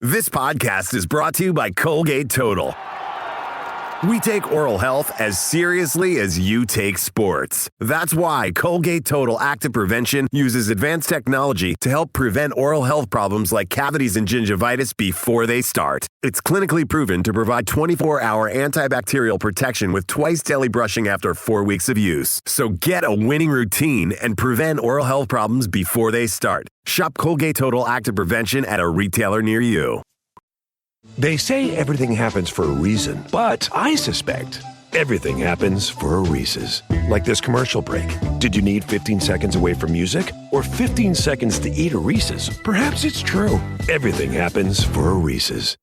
This podcast is brought to you by Colgate Total. We take oral health as seriously as you take sports. That's why Colgate Total Active Prevention uses advanced technology to help prevent oral health problems like cavities and gingivitis before they start. It's clinically proven to provide 24-hour antibacterial protection with twice daily brushing after 4 weeks of use. So get a winning routine and prevent oral health problems before they start. Shop Colgate Total Active Prevention at a retailer near you. They say everything happens for a reason, but I suspect everything happens for a Reese's. Like this commercial break. Did you need 15 seconds away from music or 15 seconds to eat a Reese's? Perhaps it's true. Everything happens for a Reese's.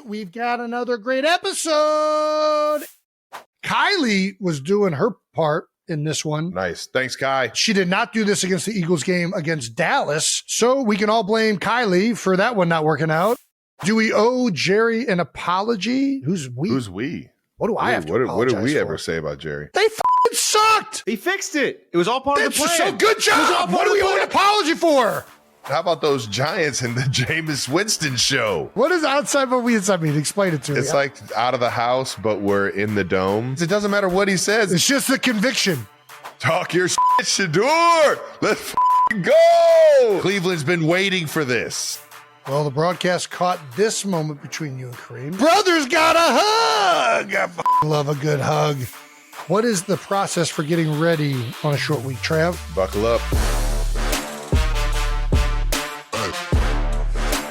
We've got another great episode. Kylie was doing her part in this one. Nice. Thanks, Kai. She did not do this against the Eagles game against Dallas, so we can all blame Kylie for that one not working out. Do we owe Jerry an apology? Who's we? Who's we? What do I have to apologize What did we for? ever say about Jerry? They f***ing sucked. He fixed it. It was all part of the plan. So good job. What do we owe an apology for? How about those Giants in the Jameis Winston show? What is outside but we inside mean? Explain it to me. It's like out of the house, but we're in the dome. It doesn't matter what he says. It's just the conviction. Talk your shit, Shedeur. Let's go. Cleveland's been waiting for this. Well, the broadcast caught this moment between you and Kareem. Brothers got a hug. I love a good hug. What is the process for getting ready on a short week, Trav? Buckle up.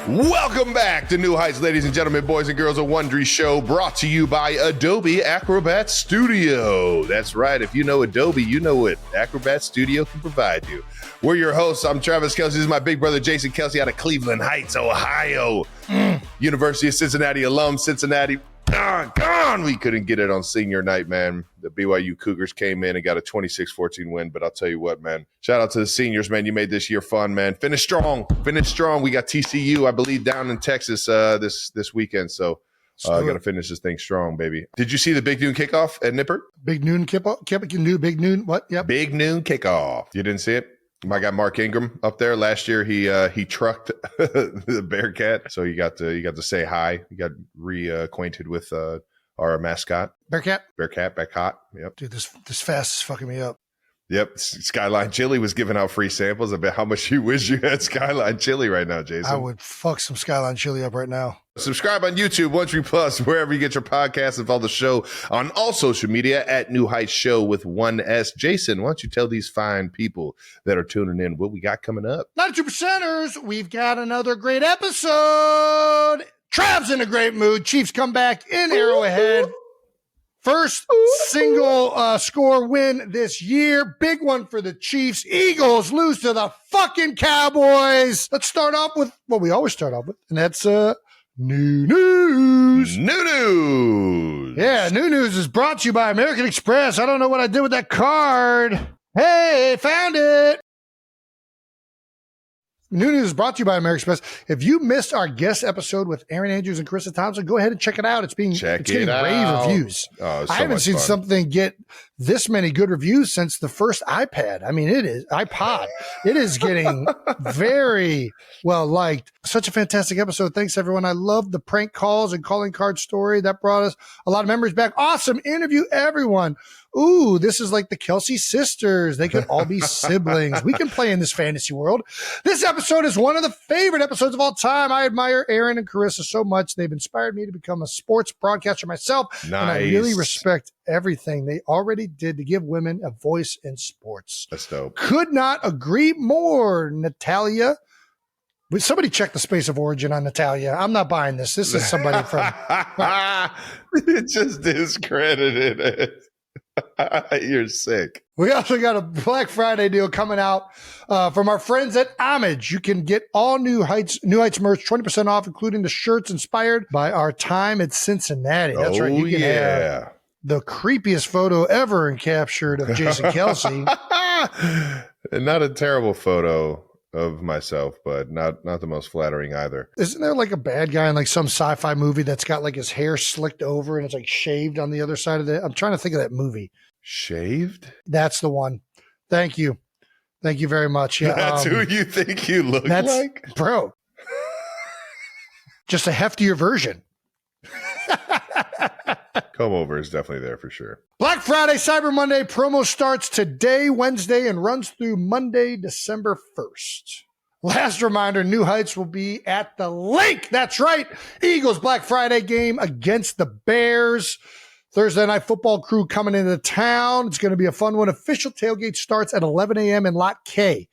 Welcome back to New Heights, ladies and gentlemen, boys and girls, a Wondery show brought to you by Adobe Acrobat Studio. That's right. If you know Adobe, you know what Acrobat Studio can provide you. We're your hosts. I'm Travis Kelce. This is my big brother, Jason Kelce, out of Cleveland Heights, Ohio. University of Cincinnati alum, Cincinnati. Gone. We couldn't get it on senior night, man. The BYU Cougars came in and got a 26-14 win. But I'll tell you what, man. Shout out to the seniors, man. You made this year fun, man. Finish strong. We got TCU, I believe, down in Texas this weekend. So got to finish this thing strong, baby. Did you see the Big Noon kickoff at Nippert? Big Noon Big Noon. What? Yep. Big Noon kickoff. You didn't see it? My guy Mark Ingram up there last year, he trucked the Bearcat, so you got to say hi. You got reacquainted with our mascot, Bearcat. Yep. Dude, this fast is fucking me up. Yep. Skyline Chili was giving out free samples about how much you wish you had Skyline Chili right now, Jason. I would fuck some Skyline Chili up right now. Subscribe on YouTube, Wondery Plus, wherever you get your podcasts, and follow the show on all social media at New Heights Show with 1S. Jason, why don't you tell these fine people that are tuning in what we got coming up? 92%ers, we've got another great episode. Trav's in a great mood. Chiefs come back in Arrowhead. First single score win this year. Big one for the Chiefs. Eagles lose to the fucking Cowboys. Let's start off with what we always start off with, and that's new news. New news. Yeah, new news is brought to you by American Express. I don't know what I did with that card. Hey, found it. New news is brought to you by American Express. If you missed our guest episode with Aaron Andrews and Carissa Thompson, go ahead and check it out. It's getting rave reviews. Oh, I haven't seen something get this many good reviews since the first iPad. I mean, it is iPod. It is getting very well liked. Such a fantastic episode. Thanks, everyone. I love the prank calls and calling card story. That brought us a lot of memories back. Awesome interview, everyone. Ooh, this is like the Kelce sisters. They could all be siblings. We can play in this fantasy world. This episode is one of the favorite episodes of all time. I admire Aaron and Carissa so much. They've inspired me to become a sports broadcaster myself. Nice. And I really respect everything they already did to give women a voice in sports. That's dope. Could not agree more, Natalia. Would somebody check the space of origin on Natalia? I'm not buying this. This is somebody from... It just discredited it. You're sick. We also got a Black Friday deal coming out from our friends at Homage. You can get all New Heights merch, 20% off, including the shirts inspired by our time at Cincinnati. That's right. You can have the creepiest photo ever captured of Jason Kelce. And not a terrible photo of myself, but not the most flattering either. Isn't there like a bad guy in like some sci-fi movie that's got like his hair slicked over and it's like shaved on the other side of it? I'm trying to think of that movie. Shaved? That's the one. Thank you. Thank you very much. Yeah, that's who you think you look like? Bro. just a heftier version. Come over is definitely there for sure. Black Friday, Cyber Monday promo starts today, Wednesday, and runs through Monday, December 1st. Last reminder, New Heights will be at the link. That's right. Eagles Black Friday game against the Bears. Thursday night football crew coming into town. It's going to be a fun one. Official tailgate starts at 11 a.m. in Lot K.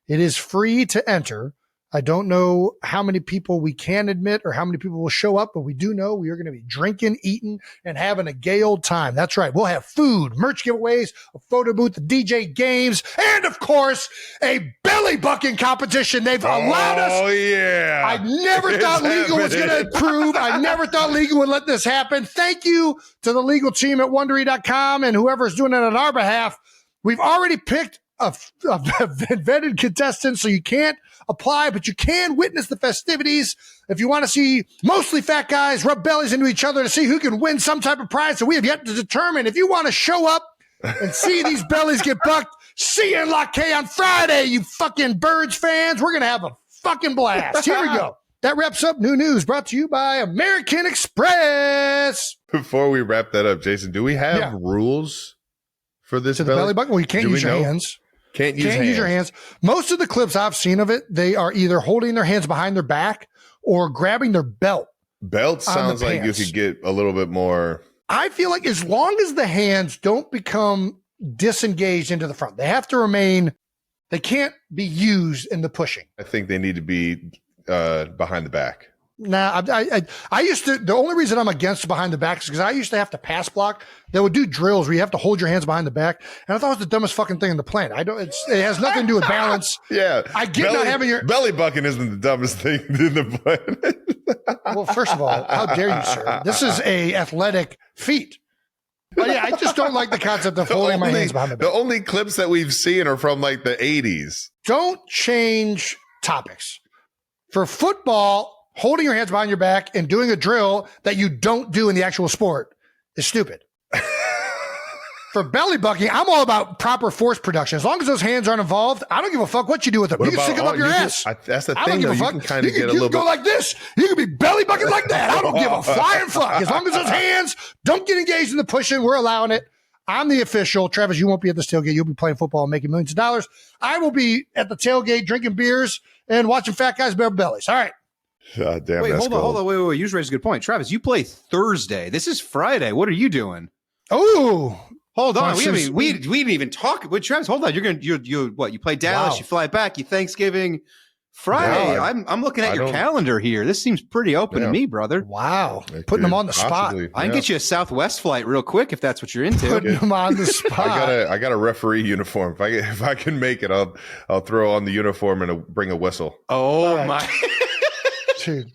It is free to enter. I don't know how many people we can admit or how many people will show up, but we do know we are going to be drinking, eating, and having a gay old time. That's right. We'll have food, merch giveaways, a photo booth, the DJ games, and, of course, a belly bucking competition. They've allowed us. Oh, yeah. I never thought legal was going to approve. I never thought legal would let this happen. Thank you to the legal team at Wondery.com and whoever's doing it on our behalf. We've already picked a vetted contestant, so you can't apply, but you can witness the festivities. If you want to see mostly fat guys rub bellies into each other to see who can win some type of prize that we have yet to determine, if you want to show up and see these bellies get bucked, see you in Lot K on Friday, you fucking Birds fans. We're going to have a fucking blast. Here we go. That wraps up New News, brought to you by American Express. Before we wrap that up, Jason, do we have rules for this to the belly button? Well, you can't use your hands. Can't use your hands. Most of the clips I've seen of it, they are either holding their hands behind their back or grabbing their belt. Belt sounds like you could get a little bit more. I feel like as long as the hands don't become disengaged into the front, they have to remain, they can't be used in the pushing. I think they need to be behind the back. Nah, I used to, the only reason I'm against behind the back is because I used to have to pass block. They would do drills where you have to hold your hands behind the back. And I thought it was the dumbest fucking thing in the planet. It has nothing to do with balance. Yeah. I get not having your belly bucking isn't the dumbest thing in the planet. Well, first of all, how dare you, sir? This is a athletic feat. But yeah, I just don't like the concept of holding my hands behind the back. The only clips that we've seen are from like the 80s. Don't change topics. For football, holding your hands behind your back and doing a drill that you don't do in the actual sport is stupid. For belly bucking, I'm all about proper force production. As long as those hands aren't involved, I don't give a fuck what you do with them. You can stick them up your ass. That's the I thing, don't give though. a You fuck. can kind of get a You little can go bit. like this. You can be belly bucking like that. I don't give a flying fuck. As long as those hands don't get engaged in the pushing, we're allowing it. I'm the official. Travis, you won't be at this tailgate. You'll be playing football and making millions of dollars. I will be at the tailgate drinking beers and watching fat guys bare bellies. All right. God damn, wait, that's hold on. Wait. You just raised a good point. Travis, you play Thursday. This is Friday. What are you doing? Oh, hold on. We didn't even talk. Wait, Travis, hold on. You what? You play Dallas. Wow. You fly back. You Thanksgiving. Friday. Yeah, I'm looking at your calendar here. This seems pretty open to me, brother. Wow. Putting them on the spot. I can get you a Southwest flight real quick if that's what you're into. Putting them on the spot. I got a referee uniform. If I can make it, I'll throw on the uniform and bring a whistle. Oh my. Dude.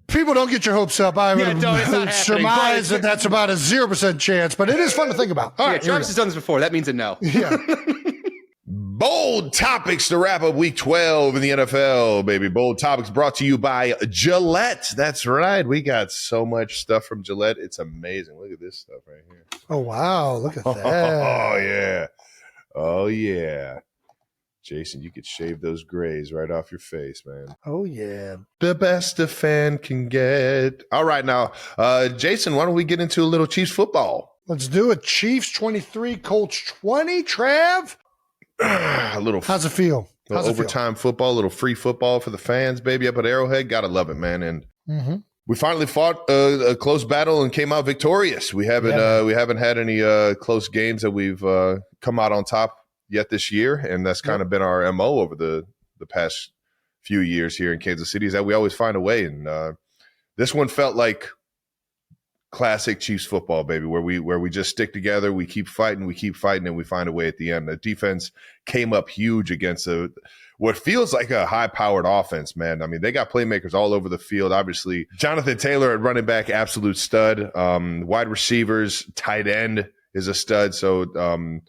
People don't get your hopes up. I would surmise that that's about a 0% chance, but it is fun to think about. All right, Travis has done this before. That means a no. Yeah. Bold topics to wrap up week 12 in the NFL, baby. Bold topics brought to you by Gillette. That's right. We got so much stuff from Gillette. It's amazing. Look at this stuff right here. Oh, wow. Look at that. Oh, yeah. Oh, yeah. Jason, you could shave those grays right off your face, man. Oh, yeah. The best a fan can get. All right, now, Jason, why don't we get into a little Chiefs football? Let's do it. Chiefs 23, Colts 20. Trav? How's it feel? Overtime football, a little free football for the fans, baby, up at Arrowhead. Gotta love it, man. And we finally fought a close battle and came out victorious. We haven't had any close games that we've come out on top yet this year, and that's kind of been our MO over the past few years here in Kansas City, is that we always find a way. And this one felt like classic Chiefs football, baby, where we just stick together, we keep fighting, and we find a way at the end. The defense came up huge against what feels like a high-powered offense, man. I mean, they got playmakers all over the field. Obviously, Jonathan Taylor at running back, absolute stud. Wide receivers, tight end is a stud. So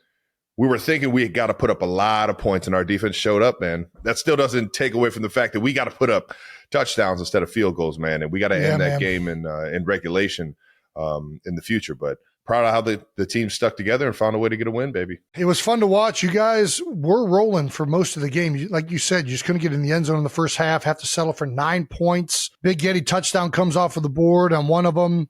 we were thinking we got to put up a lot of points, and our defense showed up, man. That still doesn't take away from the fact that we got to put up touchdowns instead of field goals, man. And we got to end that game in regulation in the future. But proud of how the team stuck together and found a way to get a win, baby. It was fun to watch. You guys were rolling for most of the game. Like you said, you just couldn't get in the end zone in the first half, have to settle for 9 points. Big Getty touchdown comes off of the board on one of them.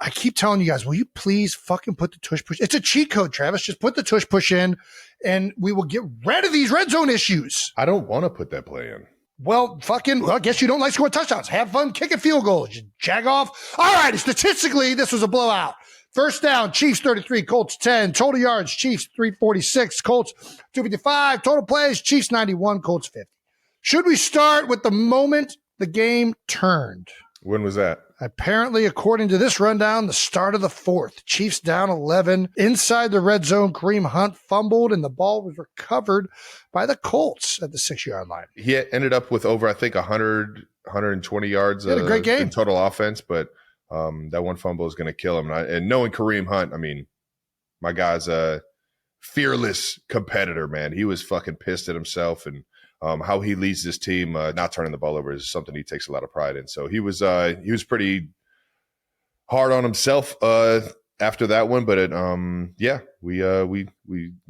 I keep telling you guys, will you please fucking put the tush push? It's a cheat code, Travis. Just put the tush push in and we will get rid of these red zone issues. I don't want to put that play in. Well, I guess you don't like scoring touchdowns. Have fun kicking field goals. You jag off. All right, statistically, this was a blowout. First down, Chiefs 33, Colts 10. Total yards, Chiefs 346, Colts 255. Total plays, Chiefs 91, Colts 50. Should we start with the moment the game turned? When was that? Apparently, according to this rundown, the start of the fourth. Chiefs down 11. Inside the red zone, Kareem Hunt fumbled, and the ball was recovered by the Colts at the 6-yard line. He ended up with over, I think, 120 yards a great game. In total offense, but that one fumble is going to kill him. And knowing Kareem Hunt, I mean, my guy's a fearless competitor, man. He was fucking pissed at himself, and how he leads this team, not turning the ball over, is something he takes a lot of pride in. So he was pretty hard on himself after that one, but we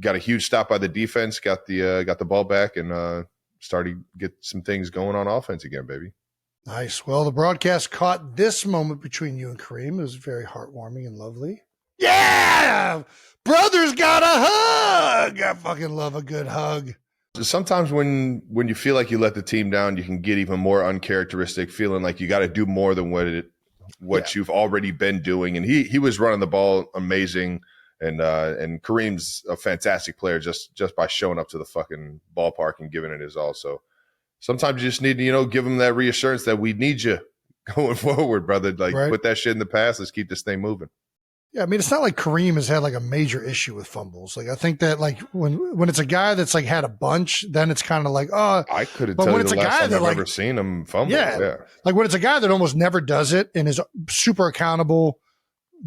got a huge stop by the defense, got the ball back, and started to get some things going on offense again, baby. Nice. Well, the broadcast caught this moment between you and Kareem. It was very heartwarming and lovely. Yeah, brothers got a hug. I fucking love a good hug. Sometimes when you feel like you let the team down, you can get even more uncharacteristic, feeling like you got to do more than what you've already been doing. And he was running the ball amazing, and Kareem's a fantastic player just by showing up to the fucking ballpark and giving it his all. So sometimes you just need to give him that reassurance that we need you going forward, brother. Like Put that shit in the past. Let's keep this thing moving. Yeah, I mean, it's not like Kareem has had like a major issue with fumbles. Like, I think that like when it's a guy that's like had a bunch, then it's kind of like, I couldn't tell you the last time I've ever seen him fumble. Yeah, like when it's a guy that almost never does it and is super accountable,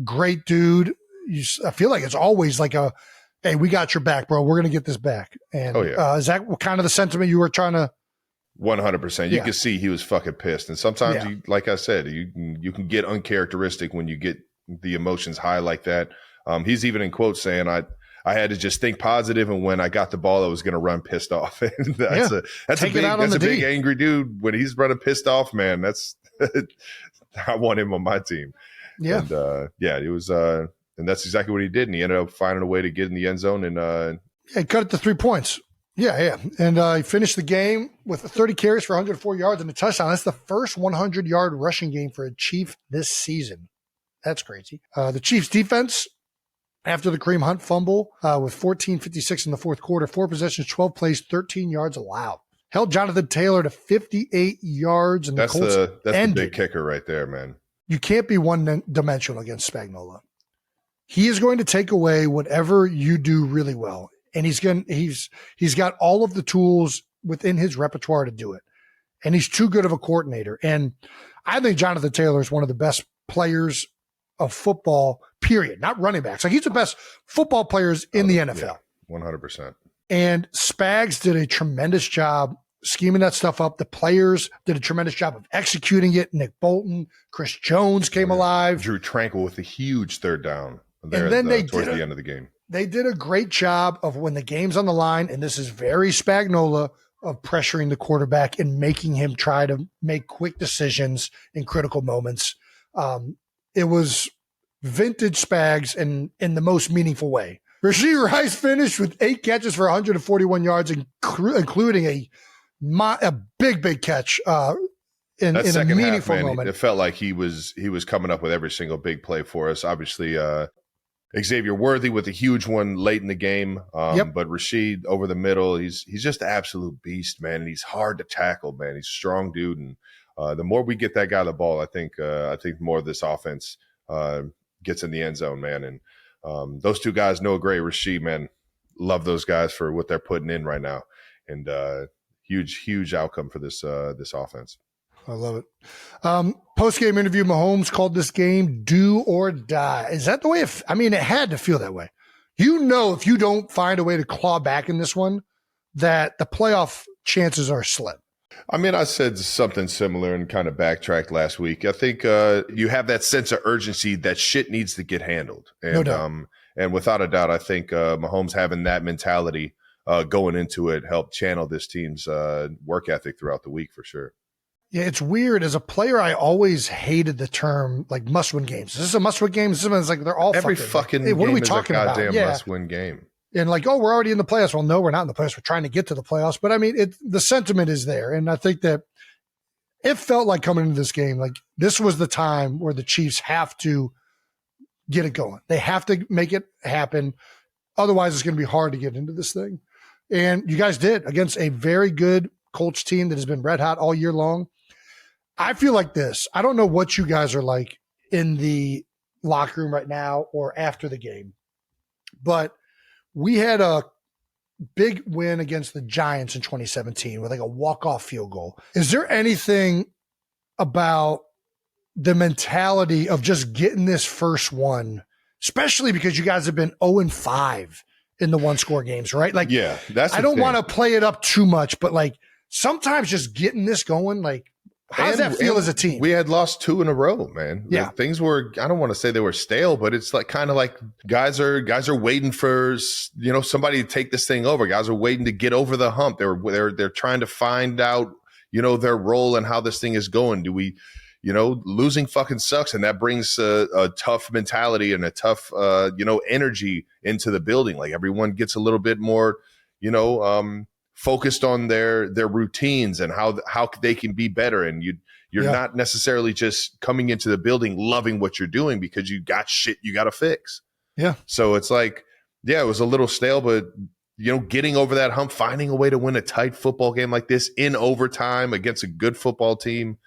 great dude. I feel like it's always like hey, we got your back, bro. We're gonna get this back. And is that kind of the sentiment you were trying to? 100%. You can see he was fucking pissed, and sometimes, like I said, you can get uncharacteristic when you get the emotions high like that. He's even in quotes saying, I had to just think positive, and when I got the ball, I was going to run pissed off. that's a big angry dude. When he's running pissed off, man, that's I want him on my team. Yeah. And it was and that's exactly what he did, and he ended up finding a way to get in the end zone, and he cut it to 3 points. Yeah. And he finished the game with 30 carries for 104 yards and a touchdown. That's the first 100-yard rushing game for a Chief this season. That's crazy. The Chiefs defense, after the Kareem Hunt fumble, with 14:56 in the fourth quarter, 4 possessions, 12 plays, 13 yards allowed. Held Jonathan Taylor to 58 yards, and that's the big kicker right there, man. You can't be one-dimensional against Spagnuolo. He is going to take away whatever you do really well, and he's got all of the tools within his repertoire to do it, and he's too good of a coordinator. And I think Jonathan Taylor is one of the best players of football, period, not running backs. Like, he's the best football players in the NFL. 100%. And Spags did a tremendous job scheming that stuff up. The players did a tremendous job of executing it. Nick Bolton, Chris Jones came alive. Drew Tranquil with a huge third down there towards the end of the game. They did a great job of, when the game's on the line, and this is very Spagnuolo, of pressuring the quarterback and making him try to make quick decisions in critical moments. It was vintage Spags in the most meaningful way. Rashee Rice finished with 8 catches for 141 yards, including a big catch in a meaningful moment. It felt like he was coming up with every single big play for us. Obviously, Xavier Worthy with a huge one late in the game. But Rashee over the middle, he's just an absolute beast, man. And he's hard to tackle, man. He's a strong dude, and the more we get that guy the ball, I think more of this offense gets in the end zone, man. And those two guys, Noah Gray, Rashee, man, love those guys for what they're putting in right now. And huge outcome for this offense. I love it. Post-game interview, Mahomes called this game do or die. Is that the way? It had to feel that way. If you don't find a way to claw back in this one, that the playoff chances are slim. I mean, I said something similar and kind of backtracked last week. I think you have that sense of urgency that shit needs to get handled. And, no doubt. And without a doubt, I think Mahomes having that mentality going into it helped channel this team's work ethic throughout the week for sure. Yeah, it's weird. As a player, I always hated the term like must-win games. Is this a must-win game? It's like they're all every fucking hey, what game are we is talking a about? goddamn Yeah. must-win game. And like, oh, we're already in the playoffs. Well, no, we're not in the playoffs. We're trying to get to the playoffs. But I mean, the sentiment is there, and I think that it felt like coming into this game, like this was the time where the Chiefs have to get it going. They have to make it happen. Otherwise, it's going to be hard to get into this thing. And you guys did against a very good Colts team that has been red hot all year long. I feel like this. I don't know what you guys are like in the locker room right now or after the game, but we had a big win against the Giants in 2017 with like a walk-off field goal. Is there anything about the mentality of just getting this first one, especially because you guys have been 0-5 in the one-score games, right? Like, yeah, that's I don't want to play it up too much, but like sometimes just getting this going, like, how does that feel as a team? We had lost 2 in a row, man. Yeah. Like, things were, I don't want to say they were stale, but it's like kind of like guys are waiting for, somebody to take this thing over. Guys are waiting to get over the hump. They're trying to find out, their role and how this thing is going. Do we, losing fucking sucks. And that brings a tough mentality and a tough, energy into the building. Like everyone gets a little bit more, focused on their routines and how they can be better. And you're not necessarily just coming into the building loving what you're doing because you got shit you got to fix. Yeah. So it's like, it was a little stale, but getting over that hump, finding a way to win a tight football game like this in overtime against a good football team.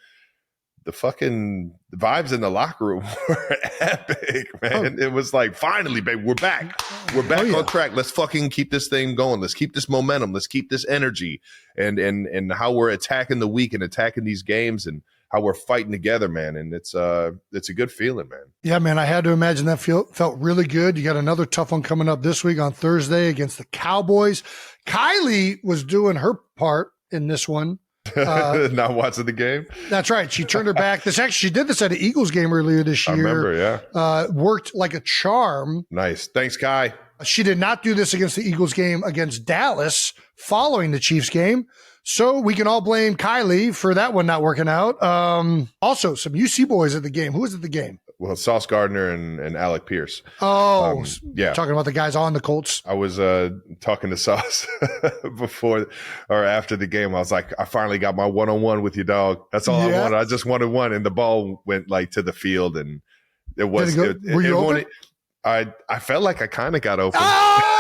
The fucking vibes in the locker room were epic, man. It was like, finally, baby, we're back. We're back on track. Let's fucking keep this thing going. Let's keep this momentum. Let's keep this energy and how we're attacking the week and attacking these games and how we're fighting together, man. And it's a good feeling, man. Yeah, man. I had to imagine that felt really good. You got another tough one coming up this week on Thursday against the Cowboys. Kylie was doing her part in this one. Not watching the game. That's right. She turned her back. She did this at an Eagles game earlier this year. I remember, yeah. Worked like a charm. Nice. Thanks, Kai. She did not do this against the Eagles game against Dallas following the Chiefs game. So we can all blame Kylie for that one not working out. Also, some UC boys at the game. Who was at the game? Well, Sauce Gardner and Alec Pierce. Oh, yeah. Talking about the guys on the Colts. I was talking to Sauce before or after the game. I was like, I finally got my one-on-one with you, dog. That's all I wanted. I just wanted one. And the ball went like to the field and it was. Were you open? I felt like I kind of got open. Oh!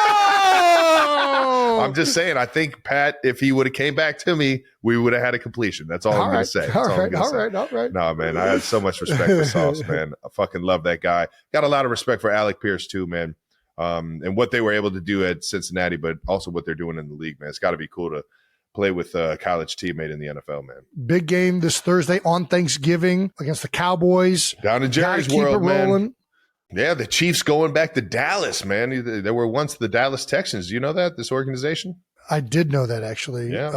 I'm just saying, I think Pat, if he would have came back to me, we would have had a completion. That's all I'm going to say. All right. No, man, I had so much respect for Sauce, man. I fucking love that guy. Got a lot of respect for Alec Pierce too, man. And what they were able to do at Cincinnati, but also what they're doing in the league, man. It's got to be cool to play with a college teammate in the NFL, man. Big game this Thursday on Thanksgiving against the Cowboys. Down in Jerry's world, man. Yeah, the Chiefs going back to Dallas, man. They were once the Dallas Texans. Do you know that, this organization? I did know that, actually. Yeah.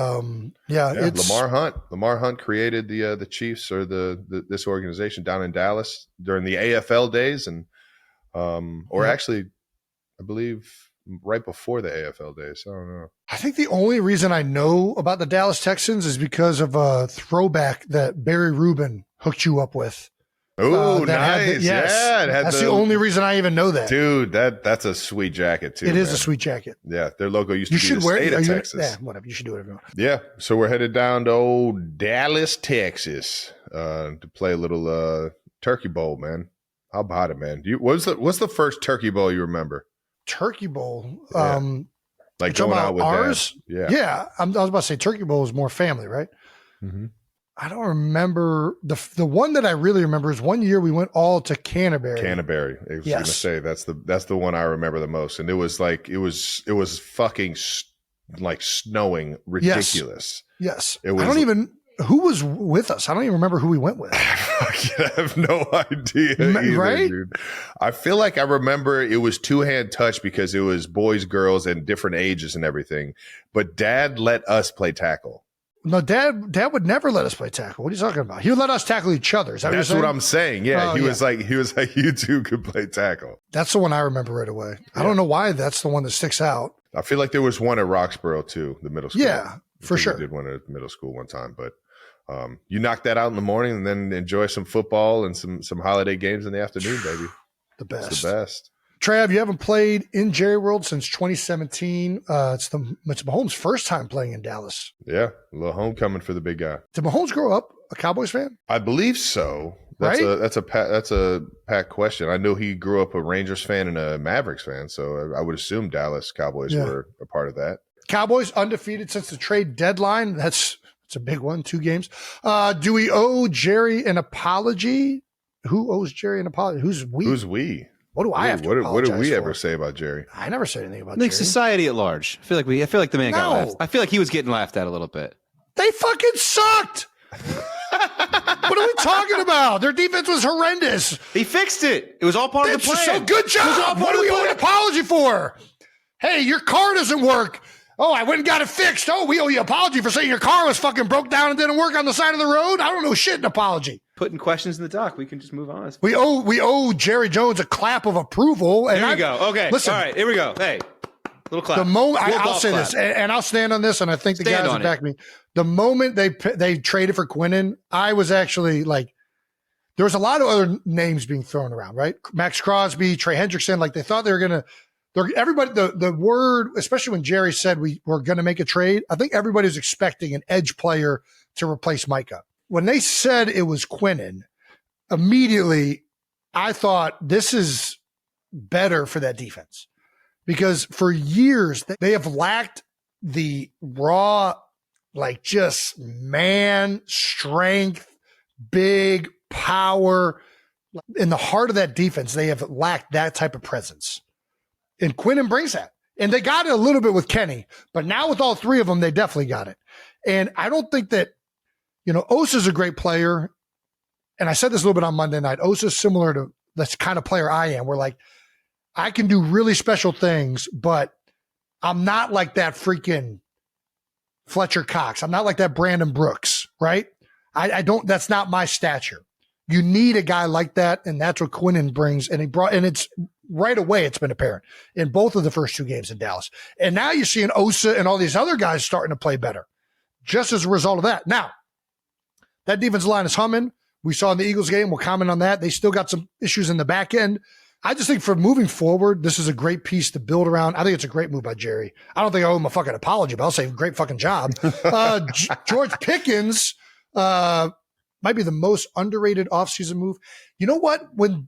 It's Lamar Hunt created the Chiefs or this organization down in Dallas during the AFL days, and actually, I believe right before the AFL days. I don't know. I think the only reason I know about the Dallas Texans is because of a throwback that Barry Rubin hooked you up with. Oh, nice. That's the only reason I even know that. Dude, that's a sweet jacket, too. It is a sweet jacket. Yeah, their logo used to be the state of Texas. Yeah, whatever. You should do whatever you want. Yeah, so we're headed down to old Dallas, Texas to play a little Turkey Bowl, man. How about it, man? What's the first Turkey Bowl you remember? Turkey Bowl? Like going out with ours? Dad? Yeah. I was about to say Turkey Bowl is more family, right? Mm-hmm. I don't remember the one that I really remember is one year we went all to Canterbury. I was going to say that's the one I remember the most, and it was like it was fucking like snowing ridiculous. Yes. It was, who was with us? I don't even remember who we went with. I have no idea, either, right? Dude. I feel like I remember it was two-hand touch because it was boys, girls, and different ages and everything. But Dad let us play tackle. No, Dad would never let us play tackle. What are you talking about? He would let us tackle each other. That's what I'm saying. Yeah, he was like, you two could play tackle. That's the one I remember right away. Yeah. I don't know why that's the one that sticks out. I feel like there was one at Roxborough too, the middle school. Yeah, for sure. We did one at middle school one time, but you knock that out in the morning and then enjoy some football and some holiday games in the afternoon, baby. The best. It's the best. Trav, you haven't played in Jerry World since 2017. It's Mahomes' first time playing in Dallas. Yeah, a little homecoming for the big guy. Did Mahomes grow up a Cowboys fan? I believe so. That's a Pat question. I know he grew up a Rangers fan and a Mavericks fan, so I would assume Dallas Cowboys were a part of that. Cowboys undefeated since the trade deadline. That's a big one. 2 games. Do we owe Jerry an apology? Who owes Jerry an apology? Who's we? Who's we? What do I have to apologize What did we for? ever say about Jerry? I never said anything about Like Jerry. society at large. I feel like the man got laughed. I feel like he was getting laughed at a little bit. They fucking sucked. What are we talking about? Their defense was horrendous. He fixed it. It was all part of the plan. So good job. What do we owe an apology for? Hey, your car doesn't work. Oh, I went and got it fixed. Oh, we owe you an apology for saying your car was fucking broke down and didn't work on the side of the road. I don't know shit, an apology. Putting questions in the doc. We can just move on. We owe Jerry Jones a clap of approval. And there you go. Okay. Listen. All right. Here we go. Hey, little clap. The moment I'll say this, and I'll stand on this, and I think the guys will back me. The moment they traded for Quinnen, I was actually like, there was a lot of other names being thrown around, right? Max Crosby, Trey Hendrickson, like they thought they were going to. Everybody, the word, especially when Jerry said we were going to make a trade, I think everybody was expecting an edge player to replace Micah. When they said it was Quinnen, immediately I thought this is better for that defense because for years they have lacked the raw, like just man strength, big power. In the heart of that defense, they have lacked that type of presence. And Quinnen brings that. And they got it a little bit with Kenny, but now with all 3 of them, they definitely got it. And I don't think that, Osa's a great player. And I said this a little bit on Monday night. Osa's similar to the kind of player I am. Where like, I can do really special things, but I'm not like that freaking Fletcher Cox. I'm not like that Brandon Brooks, right? I don't, that's not my stature. You need a guy like that. And that's what Quinnen brings. And it's, right away, it's been apparent in both of the first 2 games in Dallas. And now you're seeing Osa and all these other guys starting to play better just as a result of that. Now, that defensive line is humming. We saw in the Eagles game. We'll comment on that. They still got some issues in the back end. I just think for moving forward, this is a great piece to build around. I think it's a great move by Jerry. I don't think I owe him a fucking apology, but I'll say great fucking job. George Pickens might be the most underrated offseason move. You know what? When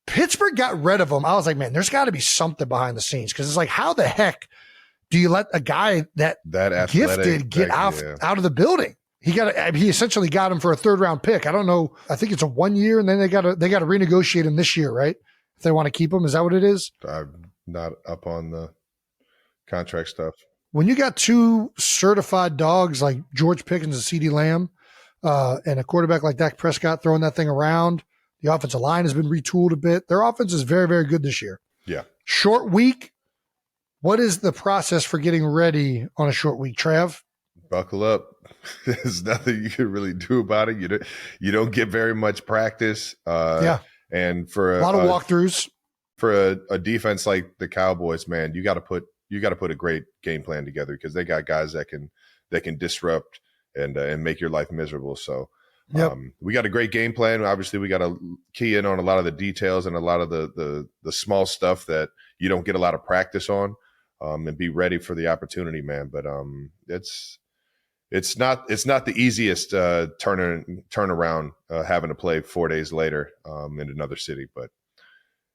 Pittsburgh got rid of him, I was like, man, there's got to be something behind the scenes because it's like, how the heck do you let a guy that gifted get out of the building? He essentially got him for a 3rd round pick. I don't know. I think it's a 1 year, and then they got to renegotiate him this year, right? If they want to keep him, is that what it is? I'm not up on the contract stuff. When you got 2 certified dogs like George Pickens and CeeDee Lamb, and a quarterback like Dak Prescott throwing that thing around. The offensive line has been retooled a bit. Their offense is very, very good this year. Yeah. Short week. What is the process for getting ready on a short week, Trav? Buckle up. There's nothing you can really do about it. You don't get very much practice. And for a lot of walkthroughs. For a defense like the Cowboys, man, you got to put a great game plan together because they got guys that can disrupt and make your life miserable. So. Yep. We got a great game plan. Obviously, we got to key in on a lot of the details and a lot of the small stuff that you don't get a lot of practice on, and be ready for the opportunity, man. But it's not the easiest turnaround having to play 4 days later in another city. But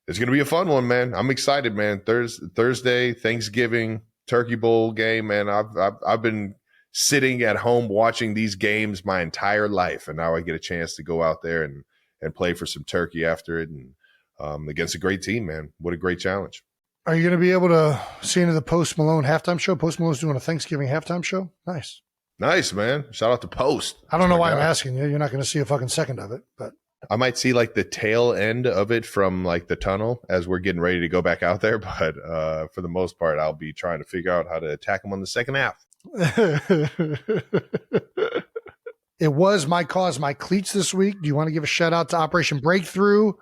it's going to be a fun one, man. I'm excited, man. Thursday, Thanksgiving, Turkey Bowl game, man. I've been sitting at home watching these games my entire life, and now I get a chance to go out there and play for some turkey after it, and against a great team, man. What a great challenge. Are you going to be able to see into the Post Malone halftime show? Post Malone's doing a Thanksgiving halftime show. Nice, man. Shout out to Post. I don't know why I'm asking you. You're not going to see a fucking second of it, but I might see like the tail end of it from like the tunnel as we're getting ready to go back out there. But for the most part, I'll be trying to figure out how to attack them on the second half. It was My Cause, My Cleats this week. Do you want to give a shout out to Operation Breakthrough?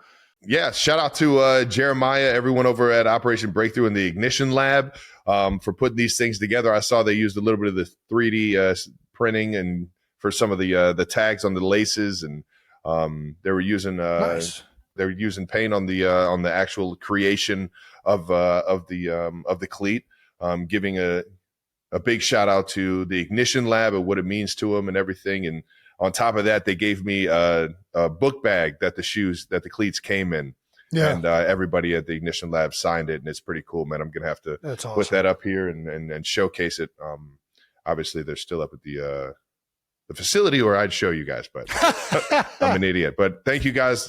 Yeah, shout out to Jeremiah, everyone over at Operation Breakthrough in the Ignition Lab for putting these things together. I saw they used a little bit of the 3D printing and for some of the tags on the laces, and they were using nice. They were using paint on the actual creation of the cleat. Giving a big shout out to the Ignition Lab and what it means to them and everything. And on top of that, they gave me a book bag that the cleats came in. Yeah. And everybody at the Ignition Lab signed it, and it's pretty cool, man. I'm gonna have to put that up here and showcase it. Obviously, they're still up at the facility, or I'd show you guys, but I'm an idiot. But thank you guys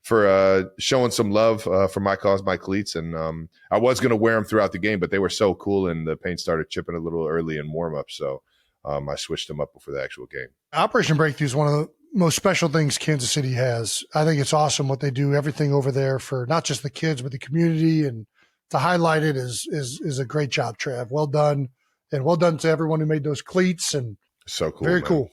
for showing some love for My Cause, My Cleats. And I was going to wear them throughout the game, but they were so cool, and the paint started chipping a little early in warm-up. So I switched them up before the actual game. Operation Breakthrough is one of the most special things Kansas City has. I think it's awesome what they do, everything over there for not just the kids, but the community. And to highlight it is a great job, Trav. Well done. And well done to everyone who made those cleats. And so cool. Very cool.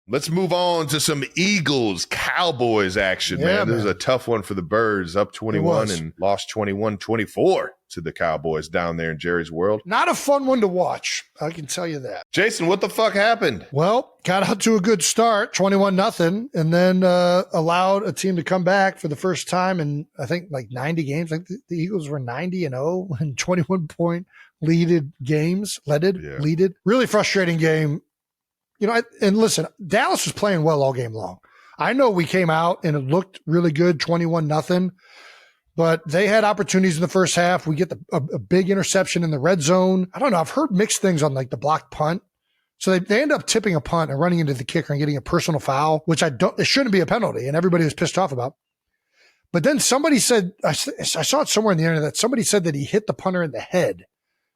Let's move on to some Eagles Cowboys action, man. This was a tough one for the Birds, up 21 and lost 21-24 to the Cowboys down there in Jerry's World. Not a fun one to watch, I can tell you that. Jason, what the fuck happened? Well, got out to a good start, 21-0, and then allowed a team to come back for the first time in, I think, like 90 games. I think the Eagles were 90-0 and 21-point leaded games. Really frustrating game. You know, and listen, Dallas was playing well all game long. I know we came out and it looked really good, 21-0, but they had opportunities in the first half. We get a big interception in the red zone. I don't know. I've heard mixed things on like the blocked punt. So they end up tipping a punt and running into the kicker and getting a personal foul, which it shouldn't be a penalty, and everybody was pissed off about. But then somebody said, I saw it somewhere in the internet, that somebody said that he hit the punter in the head.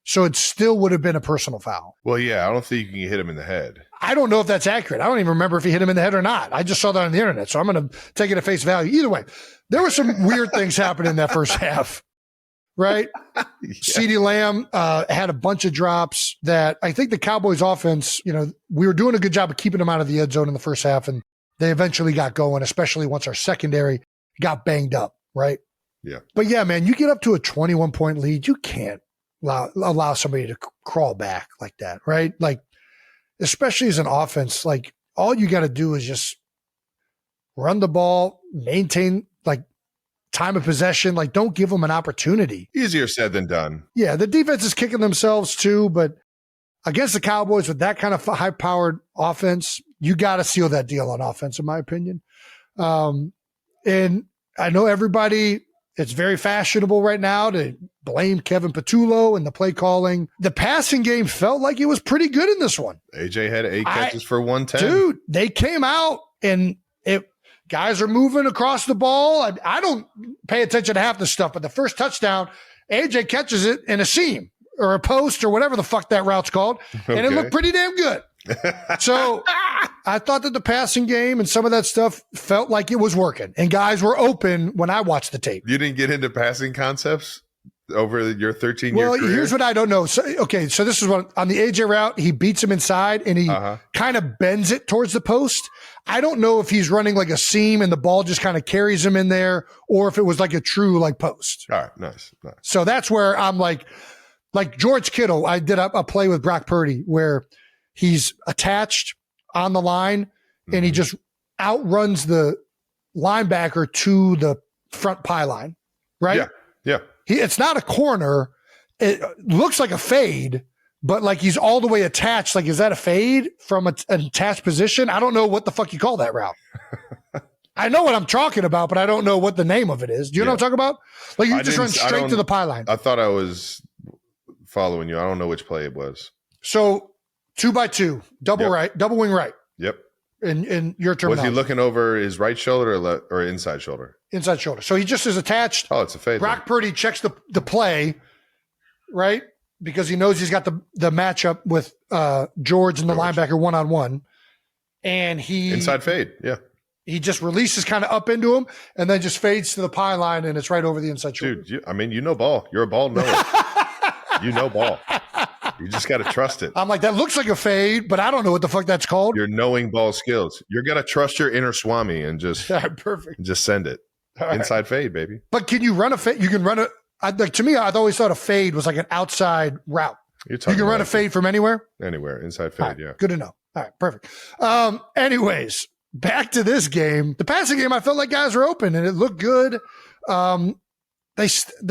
So it still would have been a personal foul. Well, yeah, I don't think you can hit him in the head. I don't know if that's accurate. I don't even remember if he hit him in the head or not. I just saw that on the internet, so I'm going to take it at face value. Either way, there were some weird things happening in that first half, right? Yeah. CeeDee Lamb had a bunch of drops that I think the Cowboys offense, you know, we were doing a good job of keeping them out of the end zone in the first half, and they eventually got going, especially once our secondary got banged up, right? Yeah. But yeah, man, you get up to a 21-point lead, you can't allow somebody to crawl back like that, right? Like, especially as an offense, like all you got to do is just run the ball, maintain like time of possession, like don't give them an opportunity. Easier said than done. Yeah, the defense is kicking themselves too, but against the Cowboys with that kind of high-powered offense, you got to seal that deal on offense, in my opinion. And I know everybody, it's very fashionable right now to blame Kevin Patullo and the play calling. The passing game felt like it was pretty good in this one. AJ had 8 catches for 110. Dude, they came out and guys are moving across the ball. I don't pay attention to half the stuff, but the first touchdown, AJ catches it in a seam or a post or whatever the fuck that route's called, and it looked pretty damn good. So I thought that the passing game and some of that stuff felt like it was working, and guys were open when I watched the tape. You didn't get into passing concepts over your 13-year career? Here's what I don't know. So this is what on the AJ route, he beats him inside and he kind of bends it towards the post. I don't know if he's running like a seam and the ball just kind of carries him in there, or if it was like a true like post. All right, nice. So that's where I'm like George Kittle. I did a play with Brock Purdy where he's attached on the line and he just outruns the linebacker to the front pile-line, right? Yeah. It's not a corner. It looks like a fade, but like he's all the way attached. Like, is that a fade from an attached position? I don't know what the fuck you call that route. I know what I'm talking about, but I don't know what the name of it is. Do you know what I'm talking about? Like you just run straight to the pile-line. I thought I was following you. I don't know which play it was. So 2x2, double wing right. Yep. In your terminology. Was he looking over his right shoulder or inside shoulder? Inside shoulder. So he just is attached. Oh, it's a fade. Brock Purdy checks the play, right? Because he knows he's got the matchup with George and the linebacker one-on-one. And he... Inside fade, yeah. He just releases kind of up into him and then just fades to the pile-line, and it's right over the inside shoulder. Dude, you know ball. You're a ball knower. You know ball. You just got to trust it. I'm like, that looks like a fade, but I don't know what the fuck that's called. Your knowing ball skills. You're going to trust your inner Swami and just, perfect. Just send it. Inside fade, baby. But can you run a fade? You can run to me, I've always thought a fade was like an outside route. You can run a fade from anywhere? Anywhere. Inside fade, yeah. Good to know. All right, perfect. Anyways, back to this game. The passing game, I felt like guys were open and it looked good. The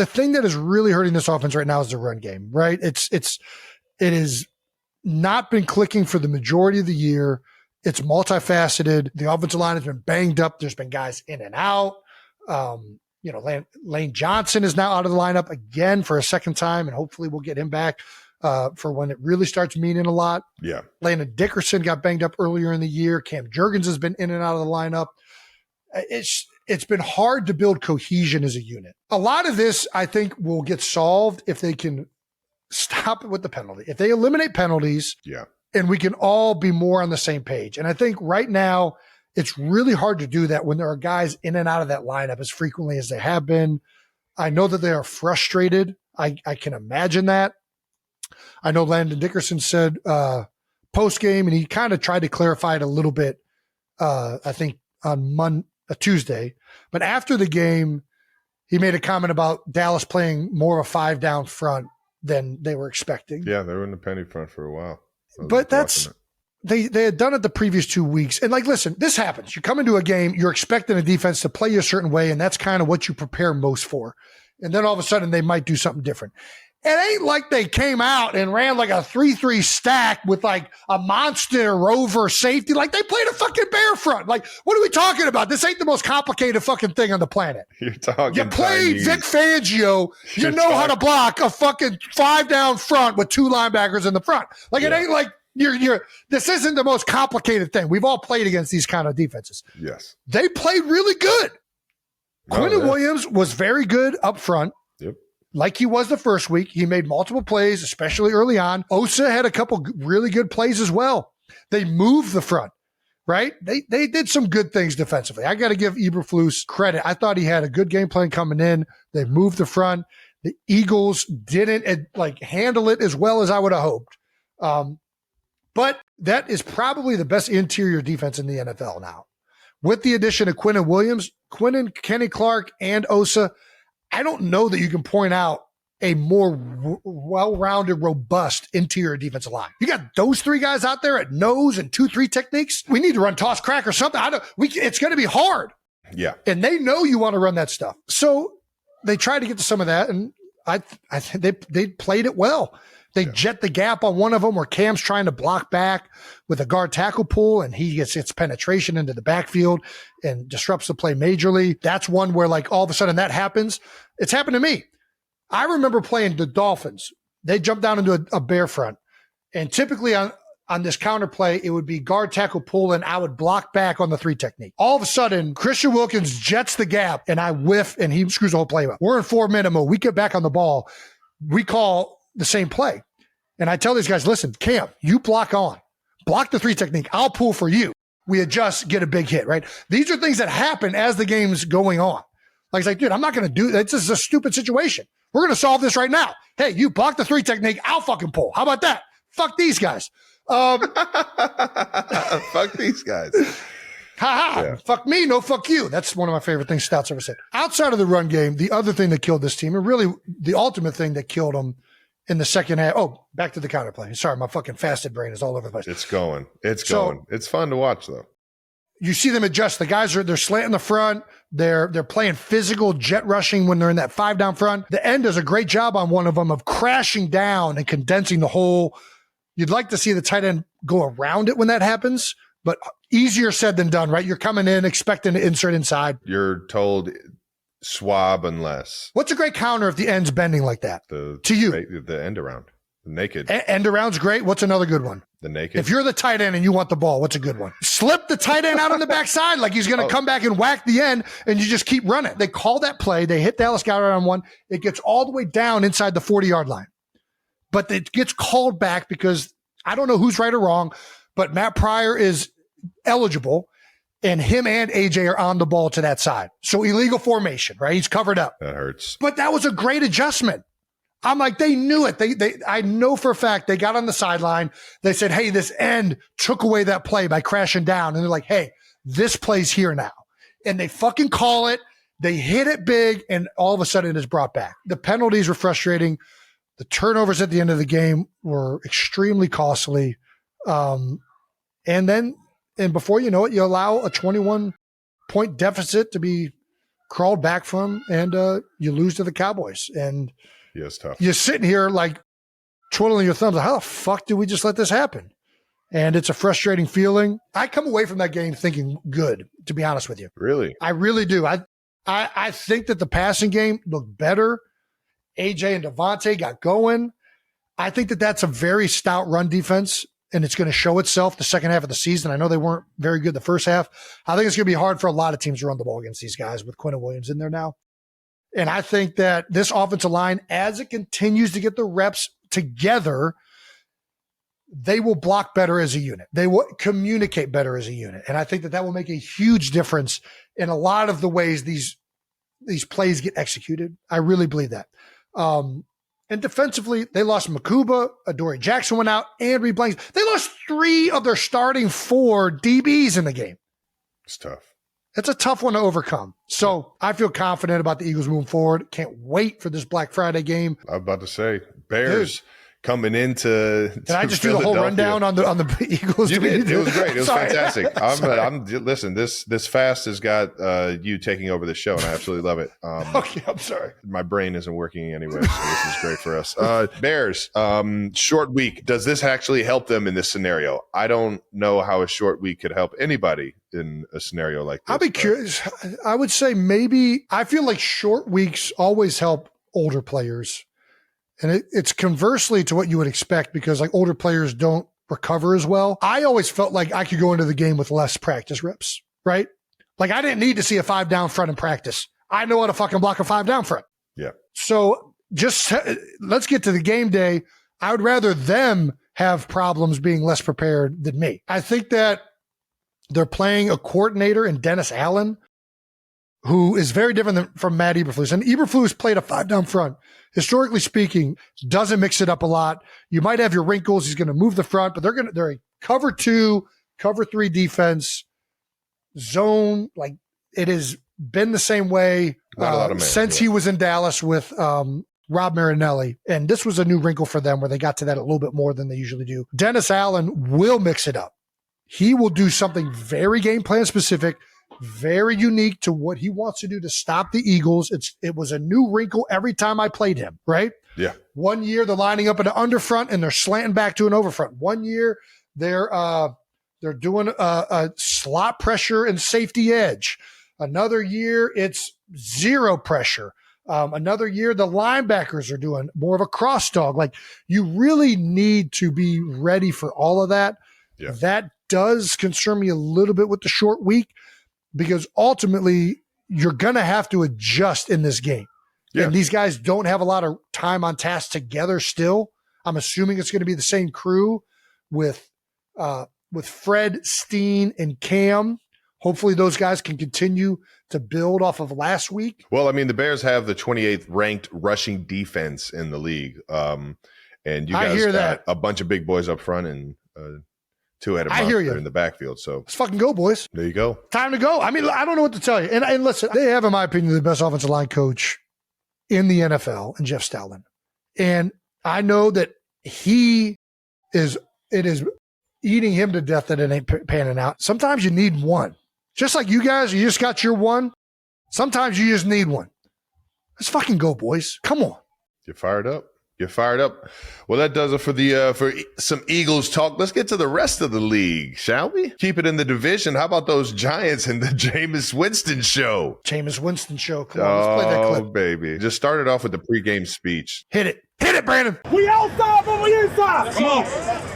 thing that is really hurting this offense right now is the run game, right? It has not been clicking for the majority of the year. It's multifaceted. The offensive line has been banged up. There's been guys in and out. Lane Johnson is now out of the lineup again for a second time, and hopefully we'll get him back for when it really starts meaning a lot. Yeah. Landon Dickerson got banged up earlier in the year. Cam Jurgens has been in and out of the lineup. It's been hard to build cohesion as a unit. A lot of this, I think, will get solved if they can stop it with the penalty. If they eliminate penalties, and we can all be more on the same page. And I think right now it's really hard to do that when there are guys in and out of that lineup as frequently as they have been. I know that they are frustrated. I can imagine that. I know Landon Dickerson said post-game, and he kind of tried to clarify it a little bit, I think, on Tuesday. But after the game, he made a comment about Dallas playing more of a 5-down front than they were expecting. Yeah, they were in the penny front for a while. But they had done it the previous 2 weeks. And like, listen, this happens. You come into a game, you're expecting a defense to play you a certain way, and that's kind of what you prepare most for. And then all of a sudden they might do something different. It ain't like they came out and ran like a 3-3 stack with like a monster rover safety. Like they played a fucking bear front. Like, what are we talking about? This ain't the most complicated fucking thing on the planet. You're talking. You played Vic Fangio. You know how to block a fucking 5-down front with 2 linebackers in the front. Like it ain't like this isn't the most complicated thing. We've all played against these kind of defenses. Yes. They played really good. Quinnen Williams was very good up front. Yep. Like he was the first week. He made multiple plays, especially early on. Osa had a couple really good plays as well. They moved the front, right? They did some good things defensively. I got to give Eberflus credit. I thought he had a good game plan coming in. They moved the front. The Eagles didn't handle it as well as I would have hoped. But that is probably the best interior defense in the NFL now. With the addition of Quinnen Williams, Kenny Clark, and Osa, I don't know that you can point out a more well-rounded, robust interior defensive line. You got those 3 guys out there at nose and 2-3 techniques. We need to run toss crack or something. It's going to be hard. Yeah. And they know you want to run that stuff. So they tried to get to some of that, and I think they played it well. They jet the gap on one of them where Cam's trying to block back with a guard tackle pull, and he gets its penetration into the backfield and disrupts the play majorly. That's one where all of a sudden that happens. It's happened to me. I remember playing the Dolphins. They jumped down into a bear front, and typically on this counter play, it would be guard tackle pull, and I would block back on the 3 technique. All of a sudden, Christian Wilkins jets the gap, and I whiff, and he screws the whole play up. We're in 4-minute mode. We get back on the ball. We call the same play. And I tell these guys, listen, Cam, you block the 3 technique. I'll pull for you. We adjust, get a big hit, right? These are things that happen as the game's going on. It's like, dude, I'm not going to do that. This is a stupid situation. We're going to solve this right now. Hey, you block the 3 technique. I'll fucking pull. How about that? Fuck these guys. Fuck these guys. Yeah. Fuck me, no fuck you. That's one of my favorite things Stouts ever said. Outside of the run game, the other thing that killed this team, and really the ultimate thing that killed them in the second half. Oh, back to the counterplay. Sorry, my fucking fasted brain is all over the place. It's going. It's fun to watch, though. You see them adjust. The guys they're slanting the front. They're playing physical jet rushing when they're in that 5-down front. The end does a great job on one of them of crashing down and condensing the hole. You'd like to see the tight end go around it when that happens, but easier said than done, right? You're coming in expecting to insert inside. You're told swab unless. What's a great counter if the end's bending like that? To you. The end around. The naked. End around's great. What's another good one? The naked. If you're the tight end and you want the ball, what's a good one? Slip the tight end out on the backside like he's going to come back and whack the end, and you just keep running. They call that play. They hit Dallas Goedert on one. It gets all the way down inside the 40-yard line. But it gets called back because I don't know who's right or wrong, but Matt Pryor is eligible, and him and AJ are on the ball to that side. So illegal formation, right? He's covered up. That hurts. But that was a great adjustment. I'm like, they knew it. I know for a fact they got on the sideline. They said, hey, this end took away that play by crashing down. And they're like, hey, this play's here now. And they fucking call it. They hit it big, and all of a sudden it is brought back. The penalties were frustrating. The turnovers at the end of the game were extremely costly. And before you know it, you allow a 21-point deficit to be crawled back from, and you lose to the Cowboys. And yeah, it's tough. You're sitting here like twiddling your thumbs. Like, how the fuck did we just let this happen? And it's a frustrating feeling. I come away from that game thinking good, to be honest with you. Really? I really do. I think that the passing game looked better. AJ and Devontae got going. I think that that's a very stout run defense, and it's going to show itself the second half of the season. I know they weren't very good the first half. I think it's going to be hard for a lot of teams to run the ball against these guys with Quinnen Williams in there now. And I think that this offensive line, as it continues to get the reps together, they will block better as a unit. They will communicate better as a unit. And I think that will make a huge difference in a lot of the ways these plays get executed. I really believe that. And defensively, they lost Makuba, Adoree Jackson went out, and Reed Blanks. They lost 3 of their starting 4 DBs in the game. It's tough. It's a tough one to overcome. So I feel confident about the Eagles moving forward. Can't wait for this Black Friday game. I'm about to say, Bears coming into. Did I just do the whole rundown on the Eagles? You did. It was great. It was fantastic. Listen, this fast has got you taking over the show, and I absolutely love it. Okay, I'm sorry. My brain isn't working anyway, so this is great for us. Bears, short week. Does this actually help them in this scenario? I don't know how a short week could help anybody in a scenario like this. I'll be curious. I would say maybe. I feel like short weeks always help older players. And it's conversely to what you would expect, because like older players don't recover as well. I always felt like I could go into the game with less practice reps, right? Like I didn't need to see a 5 down front in practice. I know how to fucking block a 5 down front. Yeah. So just let's get to the game day. I would rather them have problems being less prepared than me. I think that they're playing a coordinator in Dennis Allen, who is very different from Matt Eberflus. And Eberflus played a 5 down front. Historically speaking, doesn't mix it up a lot. You might have your wrinkles. He's going to move the front, but they're a cover 2, cover 3 defense, zone. Like it has been the same way since he was in Dallas with Rob Marinelli. And this was a new wrinkle for them where they got to that a little bit more than they usually do. Dennis Allen will mix it up. He will do something very game plan specific, very unique to what he wants to do to stop the Eagles. It was a new wrinkle every time I played him, right? Yeah. One year they're lining up in an underfront and they're slanting back to an overfront. One year they're doing a slot pressure and safety edge. Another year it's zero pressure. Another year the linebackers are doing more of a cross dog. Like you really need to be ready for all of that. Yeah. That does concern me a little bit with the short week, because ultimately you're going to have to adjust in this game. Yeah. And these guys don't have a lot of time on task together still. I'm assuming it's going to be the same crew with Fred, Steen, and Cam. Hopefully those guys can continue to build off of last week. Well, I mean, the Bears have the 28th ranked rushing defense in the league. And you guys got a bunch of big boys up front and 2 at in the backfield. So let's fucking go, boys. There you go. Time to go. I mean, I don't know what to tell you. And listen, they have, in my opinion, the best offensive line coach in the NFL, and Jeff Stoutland. And I know that it is eating him to death that it ain't panning out. Sometimes you need one. Just like you guys, you just got your one. Sometimes you just need one. Let's fucking go, boys. Come on. You're fired up. You're fired up. Well, that does it for some Eagles talk. Let's get to the rest of the league, shall we? Keep it in the division. How about those Giants and the Jameis Winston show? Jameis Winston show. Come on, let's play that clip. Oh, baby. Just started off with the pregame speech. Hit it. Hit it, Brandon. We outside, but we inside. Come on.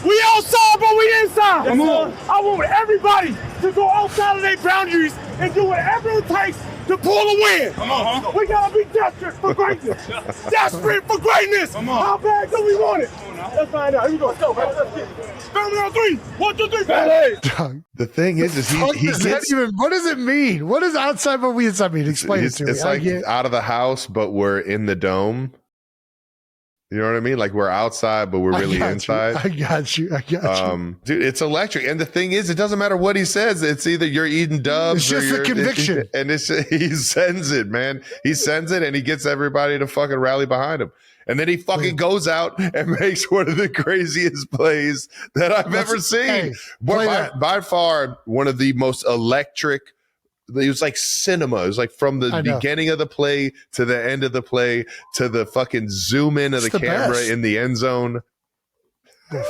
We outside, but we inside. Come on. I want everybody to go outside of their boundaries and do whatever it takes to pull a win. Come on. We got to be desperate for greatness. Desperate for greatness. Come on. How bad do we want it? Let's find out. Here we go. Let's go. Let's get it. Family on 3. 1, 2, 3. Family. The thing is he gets... What does it mean? What does outside but we inside mean? Explain it to me. It's like out of the house, but we're in the dome. You know what I mean? Like we're outside, but we're really inside. I got you. Dude, it's electric. And the thing is, it doesn't matter what he says. It's either you're eating dubs. It's just a conviction. And he sends it, man. He sends it and he gets everybody to fucking rally behind him. And then he fucking goes out and makes one of the craziest plays that I've ever seen. Hey, by far, one of the most electric. It was like cinema. It was like from the beginning of the play to the end of the play to the fucking zoom in of the camera best. In the end zone.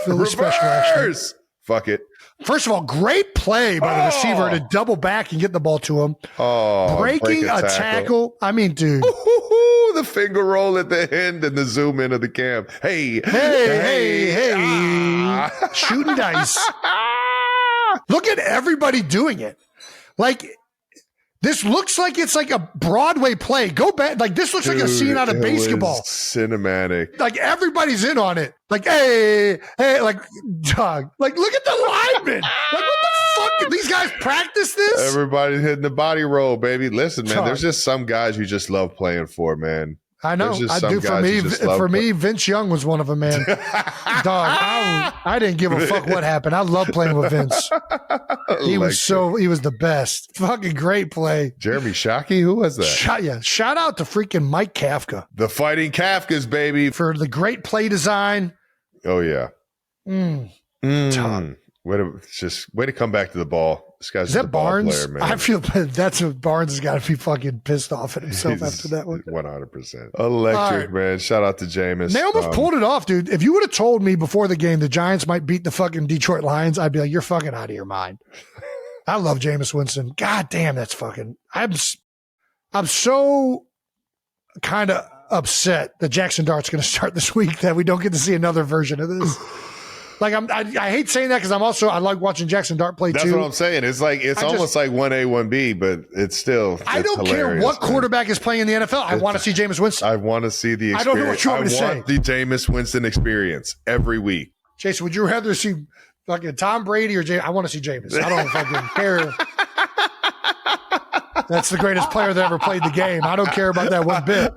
Philly special action. Fuck it. First of all, great play by the receiver to double back and get the ball to him. Breaking a tackle. I mean, dude. The finger roll at the end and the zoom in of the cam. Hey. Shooting dice. Look at everybody doing it. Like, this looks like it's like a Broadway play. Go back. Like, this looks like a scene out of basketball. Cinematic. Like, everybody's in on it. Like, hey, like, dog. Like, look at the linemen. Like, what the fuck? Did these guys practice this? Everybody's hitting the body roll, baby. Listen, man, there's just some guys you just love playing for, man. I know. I do. For me, Vince Young was one of them, man. Dog, I didn't give a fuck what happened. I love playing with Vince. He was the best. Fucking great play. Jeremy Shockey? Who was that? Shout out to freaking Mike Kafka. The Fighting Kafkas, baby. For the great play design. Oh, yeah. Way to come back to the ball. This guy's a Barnes? Player, man. I feel Barnes has got to be fucking pissed off at himself after that one. 100%. Electric, man. Shout out to Jameis. They almost pulled it off, dude. If you would have told me before the game the Giants might beat the fucking Detroit Lions, I'd be like, you're fucking out of your mind. I love Jameis Winston. God damn, that's fucking. I'm so kind of upset that Jackson Dart's going to start this week that we don't get to see another version of this. Like, I hate saying that because I like watching Jackson Dart play too. That's what I'm saying. It's like almost like 1A, 1B, but it's still. I don't care what quarterback is playing in the NFL. I want to see Jameis Winston. I want to see the experience. I don't know what you want me to say. I want the Jameis Winston experience every week. Jason, would you rather see fucking Tom Brady or Jameis? I want to see Jameis. I don't fucking care. That's the greatest player that ever played the game. I don't care about that one bit.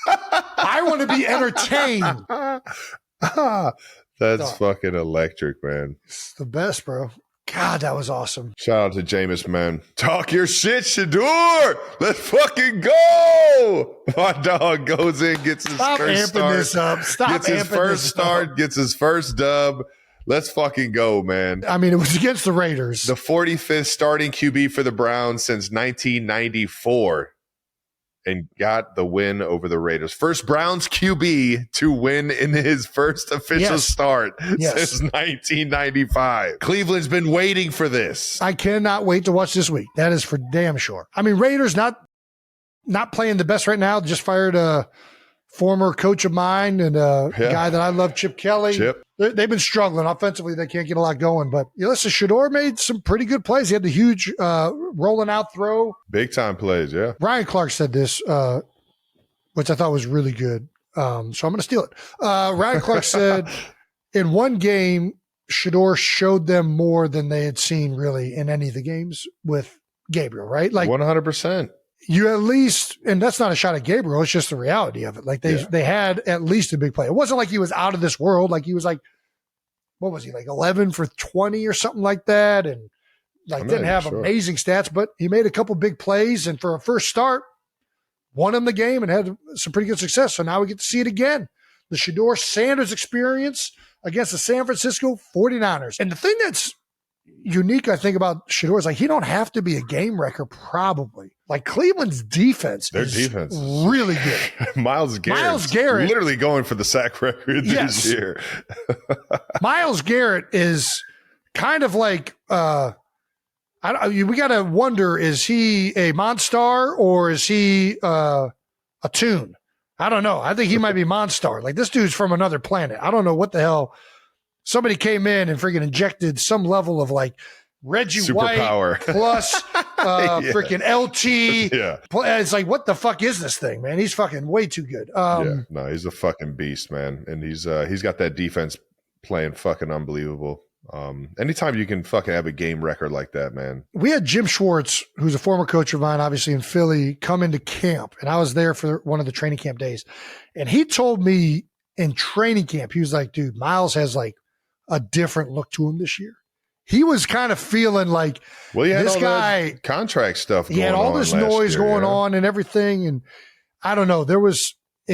I want to be entertained. That's fucking electric, man. It's the best, bro. God, that was awesome. Shout out to Jameis, man. Talk your shit, Shedeur. Let's fucking go. My dog goes in, gets his first start. This up. Stop gets his first start, gets his first dub. Let's fucking go, man. I mean, it was against the Raiders. The 45th starting QB for the Browns since 1994. And got the win over the Raiders. First Browns QB to win in his first official start since 1995. Cleveland's been waiting for this. I cannot wait to watch this week. That is for damn sure. I mean, Raiders not playing the best right now. Just fired a former coach of mine and a guy that I love, Chip Kelly. They've been struggling offensively. They can't get a lot going. But listen, Shedeur made some pretty good plays. He had the huge rolling out throw. Big time plays, yeah. Ryan Clark said this, which I thought was really good. So I'm going to steal it. Ryan Clark said, in one game, Shedeur showed them more than they had seen really in any of the games with Gabriel, right? Like 100%. You at least, and that's not a shot at Gabriel, it's just the reality of it. Like they had at least a big play. It wasn't like he was out of this world. Like he was like, what was he, like 11 for 20 or something like that? And like didn't have amazing stats, but he made a couple big plays. And for a first start, won him the game and had some pretty good success. So now we get to see it again. The Shedeur Sanders experience against the San Francisco 49ers. And the thing that's unique, I think, about Shedeur is like he don't have to be a game wrecker, probably. Like Cleveland's defense is really good. Miles Garrett literally going for the sack record this year. Miles Garrett is kind of like we got to wonder, is he a Monstar or is he a Tune? I don't know. I think he might be Monstar. Like this dude's from another planet. I don't know what the hell. Somebody came in and freaking injected some level of like Reggie Superpower. White plus freaking LT. Yeah. It's like, what the fuck is this thing, man? He's fucking way too good. No, he's a fucking beast, man. And he's got that defense playing fucking unbelievable. Anytime you can fucking have a game record like that, man. We had Jim Schwartz, who's a former coach of mine, obviously in Philly, come into camp. And I was there for one of the training camp days. And he told me in training camp, he was like, dude, Miles has like a different look to him this year. He was kind of feeling like this guy contract stuff. He had all this noise going on and everything. And I don't know, it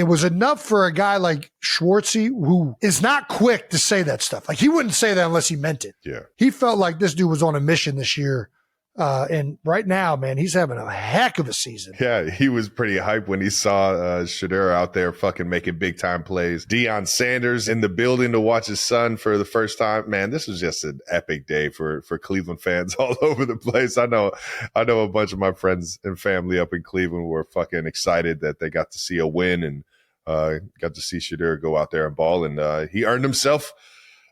was enough for a guy like Schwartzy, who is not quick to say that stuff. Like, he wouldn't say that unless he meant it. Yeah. He felt like this dude was on a mission this year. And right now, man, he's having a heck of a season. Yeah, he was pretty hyped when he saw Shedeur out there fucking making big time plays. Deion Sanders in the building to watch his son for the first time. Man, this was just an epic day for Cleveland fans all over the place. I know a bunch of my friends and family up in Cleveland were fucking excited that they got to see a win and got to see Shedeur go out there and ball. And he earned himself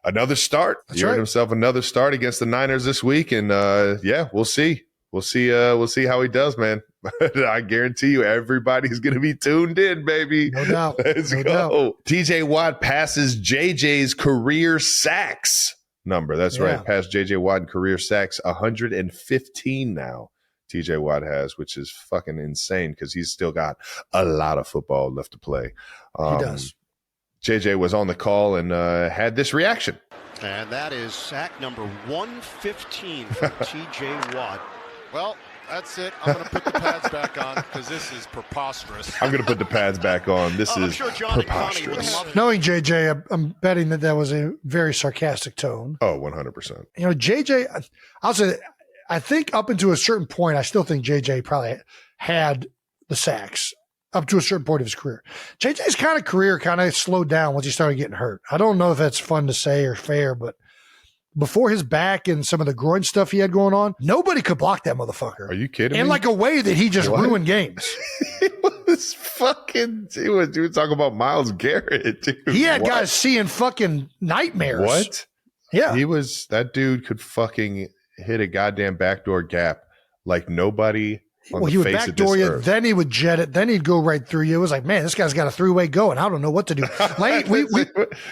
another start. He earned himself another start against the Niners this week. And yeah, we'll see. We'll see how he does, man. I guarantee you everybody's going to be tuned in, baby. No doubt. Let's go. TJ Watt passes JJ's career sacks number. That's right. Passed JJ Watt in career sacks, 115 now. TJ Watt has, which is fucking insane because he's still got a lot of football left to play. He does. JJ was on the call and had this reaction. And that is sack number 115 for TJ Watt. Well, that's it. I'm going to put the pads back on because this is preposterous. I'm going to put the pads back on. This is preposterous. Knowing JJ, I'm betting that was a very sarcastic tone. Oh, 100%. You know, JJ, I'll say, I think up until a certain point, I still think JJ probably had the sacks up to a certain point of his career. JJ's career kind of slowed down once he started getting hurt. I don't know if that's fun to say or fair, but before his back and some of the groin stuff he had going on, nobody could block that motherfucker. Are you kidding me? In like a way that he just ruined games. He was talking about Myles Garrett, dude. He had guys seeing fucking nightmares. What? Yeah. That dude could fucking hit a goddamn backdoor gap like nobody. He would backdoor you, then he would jet it, then he'd go right through you. It was like, man, this guy's got a three-way go, and I don't know what to do. Lane,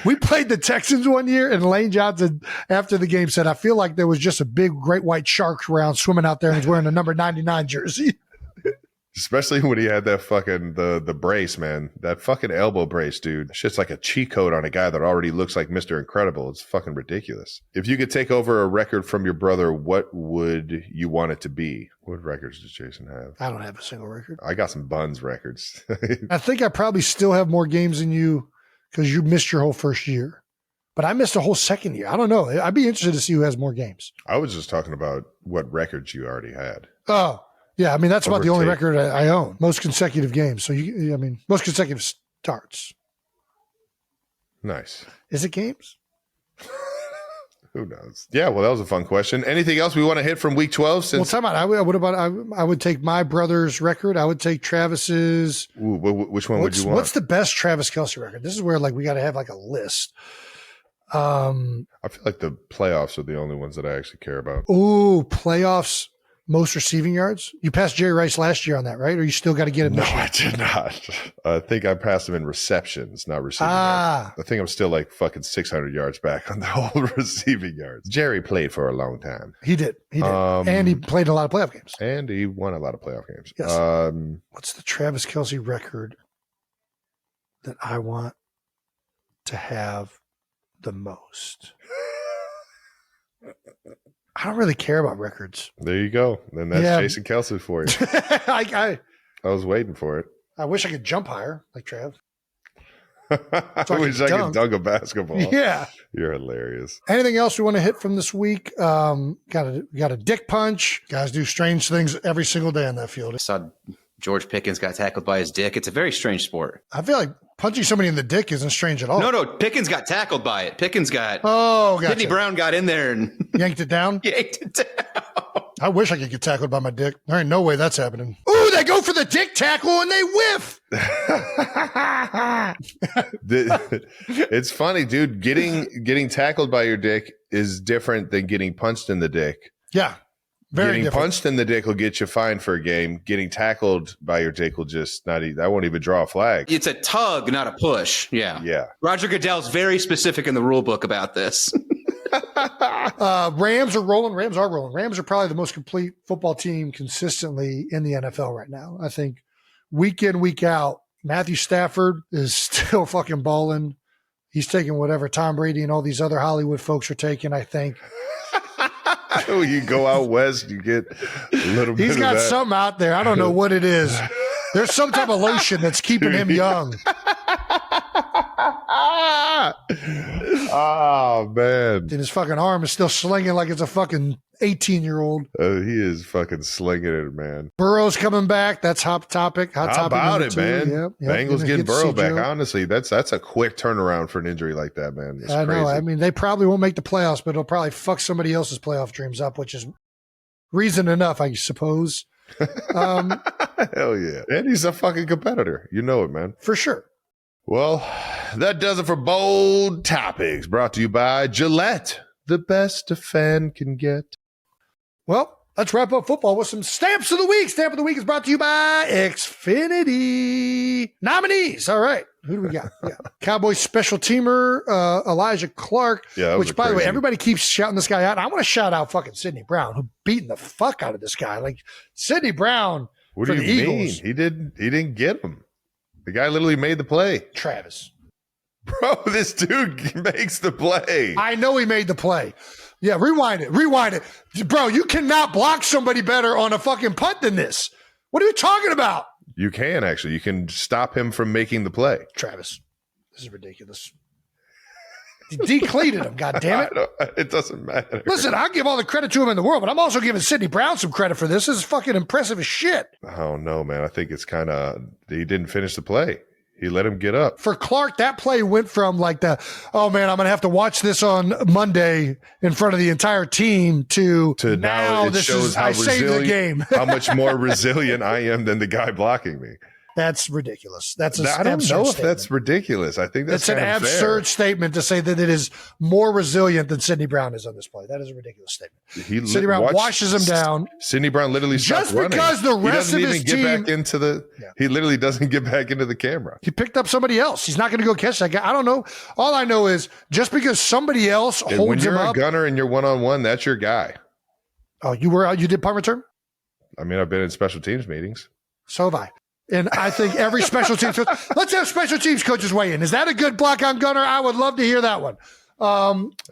we played the Texans one year, and Lane Johnson, after the game, said, I feel like there was just a big great white shark around swimming out there, and he's wearing a number 99 jersey. Especially when he had that fucking the brace, man. That fucking elbow brace, dude. Shit's like a cheat code on a guy that already looks like Mr. Incredible. It's fucking ridiculous. If you could take over a record from your brother, what would you want it to be? What records does Jason have? I don't have a single record. I got some Buns records. I think I probably still have more games than you because you missed your whole first year. But I missed a whole second year. I don't know. I'd be interested to see who has more games. I was just talking about what records you already had. Oh, yeah, I mean, that's about the only record I own. Most consecutive games. So, most consecutive starts. Nice. Is it games? Who knows? Yeah, well, that was a fun question. Anything else we want to hit from week 12? Well, time out. I would take my brother's record. I would take Travis's. Ooh, which one would you want? What's the best Travis Kelce record? This is where we got to have a list. I feel like the playoffs are the only ones that I actually care about. Ooh, playoffs. Most receiving yards? You passed Jerry Rice last year on that, right? Or you still got to get him this year? No, I did not. I think I passed him in receptions, not receiving yards. I think I'm still fucking 600 yards back on the whole receiving yards. Jerry played for a long time. He did. And he played a lot of playoff games. And he won a lot of playoff games. Yes. What's the Travis Kelce record that I want to have the most? I don't really care about records. There you go. Then that's Jason Kelce for you. I was waiting for it. I wish I could jump higher like Trav. I wish I could dunk a basketball. Yeah. You're hilarious. Anything else we want to hit from this week? Got a dick punch. Guys do strange things every single day on that field. I saw George Pickens got tackled by his dick. It's a very strange sport. I feel like punching somebody in the dick isn't strange at all. No, Pickens got tackled by it. Pickens got. Oh, gotcha. Sidney Brown got in there and yanked it down. Yanked it down. I wish I could get tackled by my dick. There ain't no way that's happening. Ooh, they go for the dick tackle and they whiff. It's funny, dude. Getting tackled by your dick is different than getting punched in the dick. Yeah. Getting different. Punched in the dick will get you fined for a game. Getting tackled by your dick will just I won't even draw a flag. It's a tug, not a push. Yeah. Yeah. Roger Goodell's very specific in the rule book about this. Rams are rolling. Rams are probably the most complete football team consistently in the NFL right now. I think week in, week out, Matthew Stafford is still fucking balling. He's taking whatever Tom Brady and all these other Hollywood folks are taking, I think. You go out west, you get a little bit. He's got of that. something out there. I don't know what it is. There's some type of lotion that's keeping him young. Oh, man. And his fucking arm is still slinging like it's a fucking 18-year-old. He is fucking slinging it, man. Burrow's coming back. That's hot topic. How about it, man? Yep. Bengals getting Burrow back. Honestly, that's a quick turnaround for an injury like that, man. It's I know. crazy. I mean, they probably won't make the playoffs, but it'll probably fuck somebody else's playoff dreams up, which is reason enough, I suppose. Hell yeah. And he's a fucking competitor. You know it, man. For sure. Well, that does it for Bold Topics, brought to you by Gillette, the best a fan can get. Well, let's wrap up football with some Stamps of the Week. Stamp of the Week is brought to you by Xfinity. Nominees. All right. Who do we got? Cowboys special teamer, Elijah Clark, which, by the way, everybody keeps shouting this guy out. I want to shout out fucking Sidney Brown, who beating the fuck out of this guy. Like, Sidney Brown what for do the you Eagles. mean? He didn't get him. The guy literally made the play. Travis. Bro, this dude makes the play. I know he made the play. Yeah, rewind it. Bro, you cannot block somebody better on a fucking punt than this. What are you talking about? You can, actually. You can stop him from making the play. Travis, this is ridiculous. He decleated him, God damn it. It doesn't matter. Listen, I'll give all the credit to him in the world, but I'm also giving Sidney Brown some credit for this. This is fucking impressive as shit. Oh, no, man. I think it's kind of – he didn't finish the play. He let him get up. For Clark, that play went from like oh, man, I'm going to have to watch this on Monday in front of the entire team to now it shows how I saved the game. how much more resilient I am than the guy blocking me. That's ridiculous. That's I don't know if that's ridiculous. I think that's an absurd statement to say that it is more resilient than Sidney Brown is on this play. That is a ridiculous statement. Sidney Brown washes him down. Sidney Brown literally just because the rest of his team he literally doesn't get back into the camera. He picked up somebody else. He's not going to go catch that guy. I don't know. All I know is just because somebody else holds him up. When you're a gunner and you're one-on-one, that's your guy. Oh, you did punt return? I mean, I've been in special teams meetings. So have I. And I think every special teams coach, let's have special teams coaches weigh in. Is that a good block on gunner? I would love to hear that one.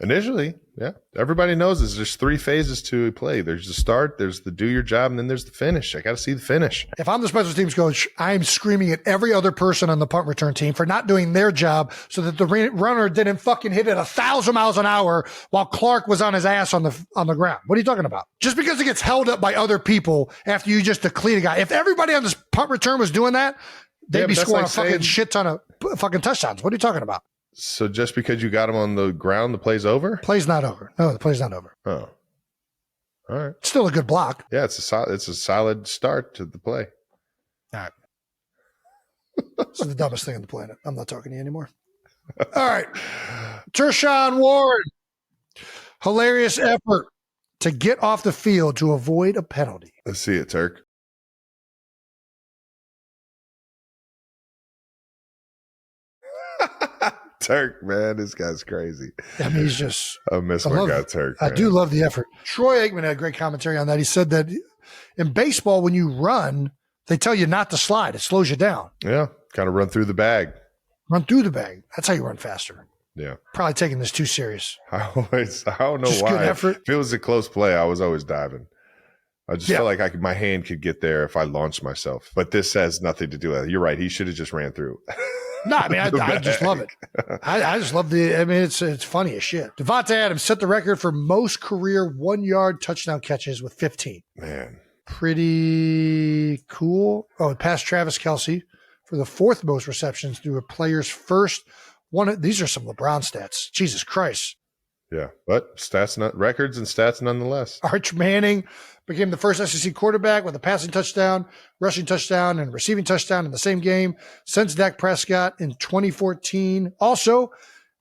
Initially, yeah. Everybody knows there's 3 phases to a play. There's the start, there's the do your job, and then there's the finish. I got to see the finish. If I'm the special teams coach, I'm screaming at every other person on the punt return team for not doing their job so that the runner didn't fucking hit it 1,000 miles an hour while Clark was on his ass on the ground. What are you talking about? Just because it gets held up by other people after you just deplete a guy. If everybody on this punt return was doing that, they'd be scoring a fucking shit ton of fucking touchdowns. What are you talking about? So just because you got him on the ground, the play's over? Play's not over. No, the play's not over. Oh. All right. Still a good block. Yeah, it's a solid start to the play. All right. This is the dumbest thing on the planet. I'm not talking to you anymore. All right. Tershawn Ward. Hilarious effort to get off the field to avoid a penalty. Let's see it, Turk. Turk, man, this guy's crazy. I mean, he's just. I miss my guy, Turk. Man. I do love the effort. Troy Aikman had great commentary on that. He said that in baseball, when you run, they tell you not to slide. It slows you down. Yeah, kind of run through the bag. Run through the bag. That's how you run faster. Yeah. Probably taking this too serious. I don't know just why. Good effort. If it was a close play, I was always diving. I just felt like my hand could get there if I launched myself. But this has nothing to do with it. You're right. He should have just ran through. No, I mean, I just love it. I just love it's funny as shit. Devontae Adams set the record for most career 1-yard touchdown catches with 15. Man. Pretty cool. Oh, it passed Travis Kelce for the 4th most receptions through a player's first one. These are some LeBron stats. Jesus Christ. Yeah, but records and stats nonetheless. Arch Manning became the first SEC quarterback with a passing touchdown, rushing touchdown, and receiving touchdown in the same game since Dak Prescott in 2014. Also,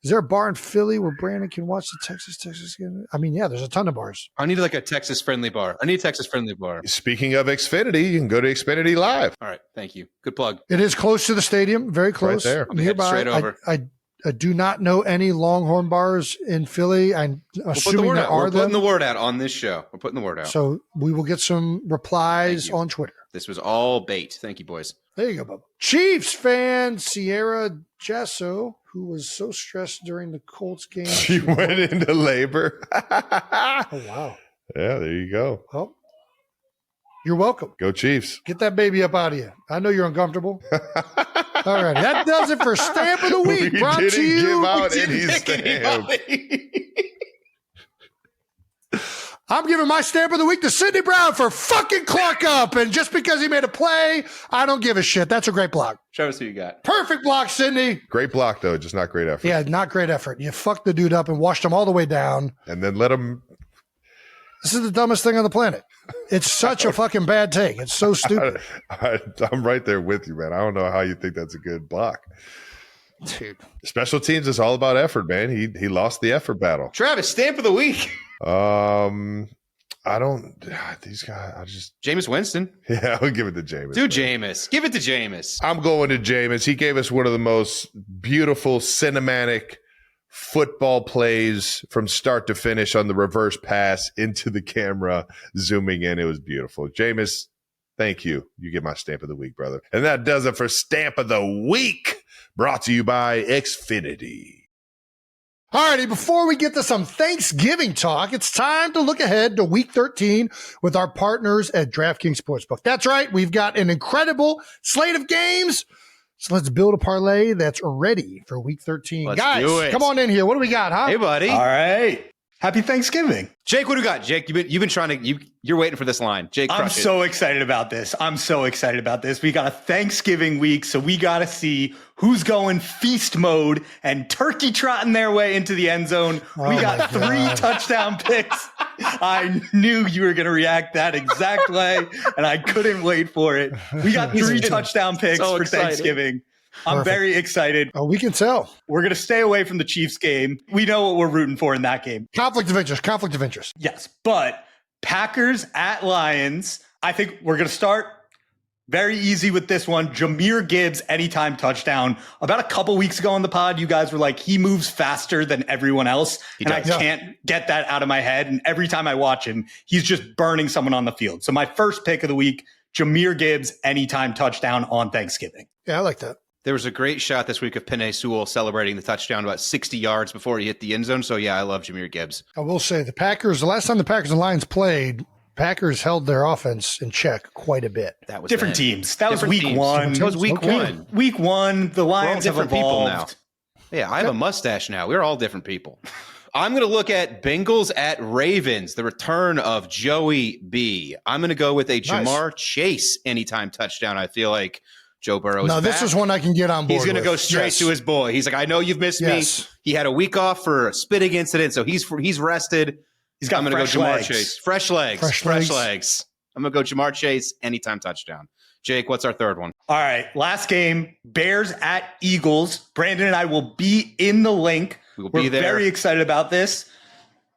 is there a bar in Philly where Brandon can watch the Texas game? I mean, yeah, there's a ton of bars. I need like a Texas-friendly bar. I need a Texas-friendly bar. Speaking of Xfinity, you can go to Xfinity Live. All right, thank you. Good plug. It is close to the stadium, very close. Right there. Nearby. Straight over. I do not know any Longhorn bars in Philly. I'm assuming there are. We're putting the word out on this show. We're putting the word out. So we will get some replies on Twitter. This was all bait. Thank you, boys. There you go, Bubba. Chiefs fan Sierra Gesso who was so stressed during the Colts game. She went into labor. Oh, wow. Yeah, there you go. Well, you're welcome. Go Chiefs. Get that baby up out of you. I know you're uncomfortable. All right. That does it for Stamp of the Week. We Brought didn't to you. give out any stamp. I'm giving my Stamp of the Week to Sidney Brown for fucking Clark up. And just because he made a play, I don't give a shit. That's a great block. Show us who you got. Perfect block, Sidney. Great block, though. Just not great effort. Yeah, not great effort. You fucked the dude up and washed him all the way down. And then let him. This is the dumbest thing on the planet. It's such a fucking bad take. It's so stupid. I'm right there with you, man. I don't know how you think that's a good block. Dude. Special teams is all about effort, man. He lost the effort battle. Travis, Stamp of the Week. I don't. These guys. I just. Jameis Winston. Yeah, I'll give it to Jameis. Do Jameis. Give it to Jameis. I'm going to Jameis. He gave us one of the most beautiful cinematic football plays from start to finish on the reverse pass into the camera, zooming in. It was beautiful. Jameis, thank you. You get my Stamp of the Week, brother. And that does it for Stamp of the Week, brought to you by Xfinity. Alrighty, before we get to some Thanksgiving talk, it's time to look ahead to Week 13 with our partners at DraftKings Sportsbook. That's right, we've got an incredible slate of games, so let's build a parlay that's ready for Week 13. Let's Guys, do it. come on in here. What do we got, huh? Hey, buddy. All right. Happy Thanksgiving. Jake, what do we got? Jake, you've been trying to, you're waiting for this line. Jake, I'm so excited about this. We got a Thanksgiving week, so we got to see who's going feast mode and turkey trotting their way into the end zone. We got 3 touchdown picks. I knew you were going to react that exact way, and I couldn't wait for it. We got 3 touchdown picks for Thanksgiving. I'm very excited. Oh, we can tell. We're going to stay away from the Chiefs game. We know what we're rooting for in that game. Conflict of interest. Yes, but Packers at Lions, I think we're going to start very easy with this one. Jahmyr Gibbs, anytime touchdown. About a couple weeks ago on the pod, you guys were like, he moves faster than everyone else. I can't get that out of my head. And every time I watch him, he's just burning someone on the field. So my first pick of the week, Jahmyr Gibbs, anytime touchdown on Thanksgiving. Yeah, I like that. There was a great shot this week of Penei Sewell celebrating the touchdown about 60 yards before he hit the end zone. So, yeah, I love Jahmyr Gibbs. I will say the last time the Packers and Lions played, Packers held their offense in check quite a bit. That was different teams. That was week one. That was week one. Week one, the Lions have evolved. People now. Yeah, I have a mustache now. We're all different people. I'm going to look at Bengals at Ravens, the return of Joey B. I'm going to go with a Jamar Chase anytime touchdown. I feel like Joe Burrow is back. This is one I can get on board. He's going to go straight to his boy. He's like, I know you've missed me. He had a week off for a spitting incident, so he's rested. He's got I'm going to go Jamar Chase. Fresh legs. I'm going to go Jamar Chase anytime touchdown. Jake, what's our third one? All right, last game, Bears at Eagles. Brandon and I will be in the link. We'll be there. We're very excited about this.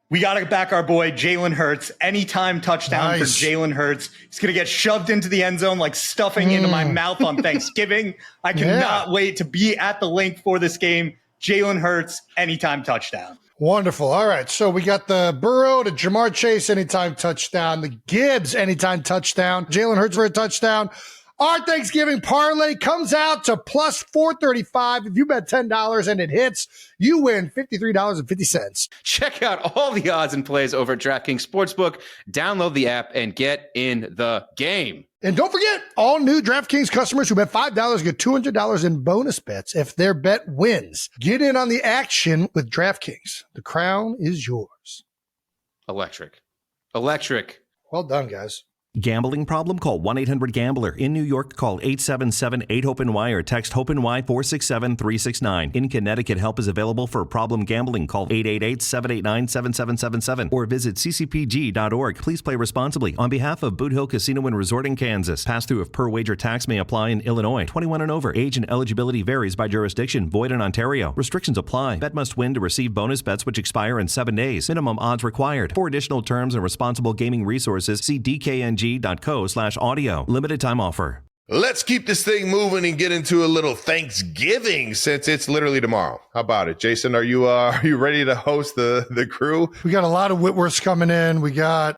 We got to back our boy, Jalen Hurts. Anytime touchdown for Jalen Hurts. He's going to get shoved into the end zone like stuffing into my mouth on Thanksgiving. I cannot wait to be at the link for this game. Jalen Hurts, anytime touchdown. Wonderful. All right. So we got the Burrow to Jamar Chase anytime touchdown, the Gibbs anytime touchdown, Jalen Hurts for a touchdown. Our Thanksgiving parlay comes out to plus 435. If you bet $10 and it hits, you win $53.50. Check out all the odds and plays over at DraftKings Sportsbook. Download the app and get in the game. And don't forget, all new DraftKings customers who bet $5 get $200 in bonus bets if their bet wins. Get in on the action with DraftKings. The crown is yours. Electric. Well done, guys. Gambling problem? Call 1-800-GAMBLER. In New York, call 877-8-HOPE-NY or text HOPE-NY 467-369. In Connecticut, help is available for problem gambling. Call 888-789-7777 or visit ccpg.org. Please play responsibly. On behalf of Boot Hill Casino and Resort in Kansas, pass-through of per-wager tax may apply in Illinois. 21 and over. Age and eligibility varies by jurisdiction. Void in Ontario. Restrictions apply. Bet must win to receive bonus bets which expire in 7 days. Minimum odds required. For additional terms and responsible gaming resources, see dkng.co/audio. Limited time offer. Let's keep this thing moving and get into a little Thanksgiving since it's literally tomorrow. How about it, Jason? Are you ready to host the crew? We got a lot of Whitworths coming in. We got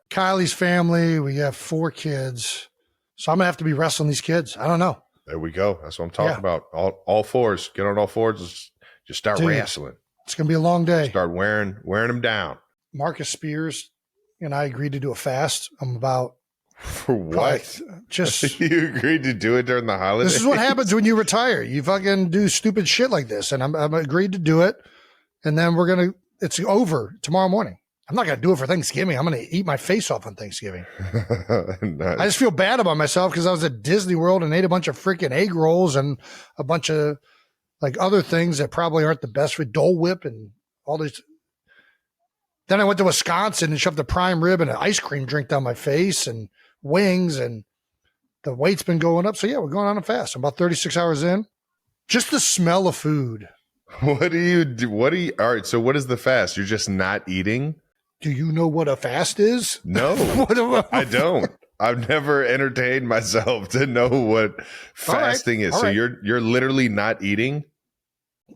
Kylie's family. We have 4 kids. So I'm gonna have to be wrestling these kids. I don't know. There we go. That's what I'm talking about. All fours. Get on all fours. Just start wrestling. It's going to be a long day. Start wearing them down. Marcus Spears and I agreed to do a fast. I'm about for what? Just you agreed to do it during the holidays. This is what happens when you retire. You fucking do stupid shit like this, and I'm agreed to do it. And then it's over tomorrow morning. I'm not gonna do it for Thanksgiving. I'm gonna eat my face off on Thanksgiving. Nice. I just feel bad about myself because I was at Disney World and ate a bunch of freaking egg rolls and a bunch of like other things that probably aren't the best for Dole Whip and all these. Then I went to Wisconsin and shoved a prime rib and an ice cream drink down my face and wings, and the weight's been going up. So yeah, we're going on a fast. I'm about 36 hours in. Just the smell of food. What do you do? All right. So what is the fast? You're just not eating? Do you know what a fast is? No, I don't. I've never entertained myself to know what fasting is. So you're literally not eating?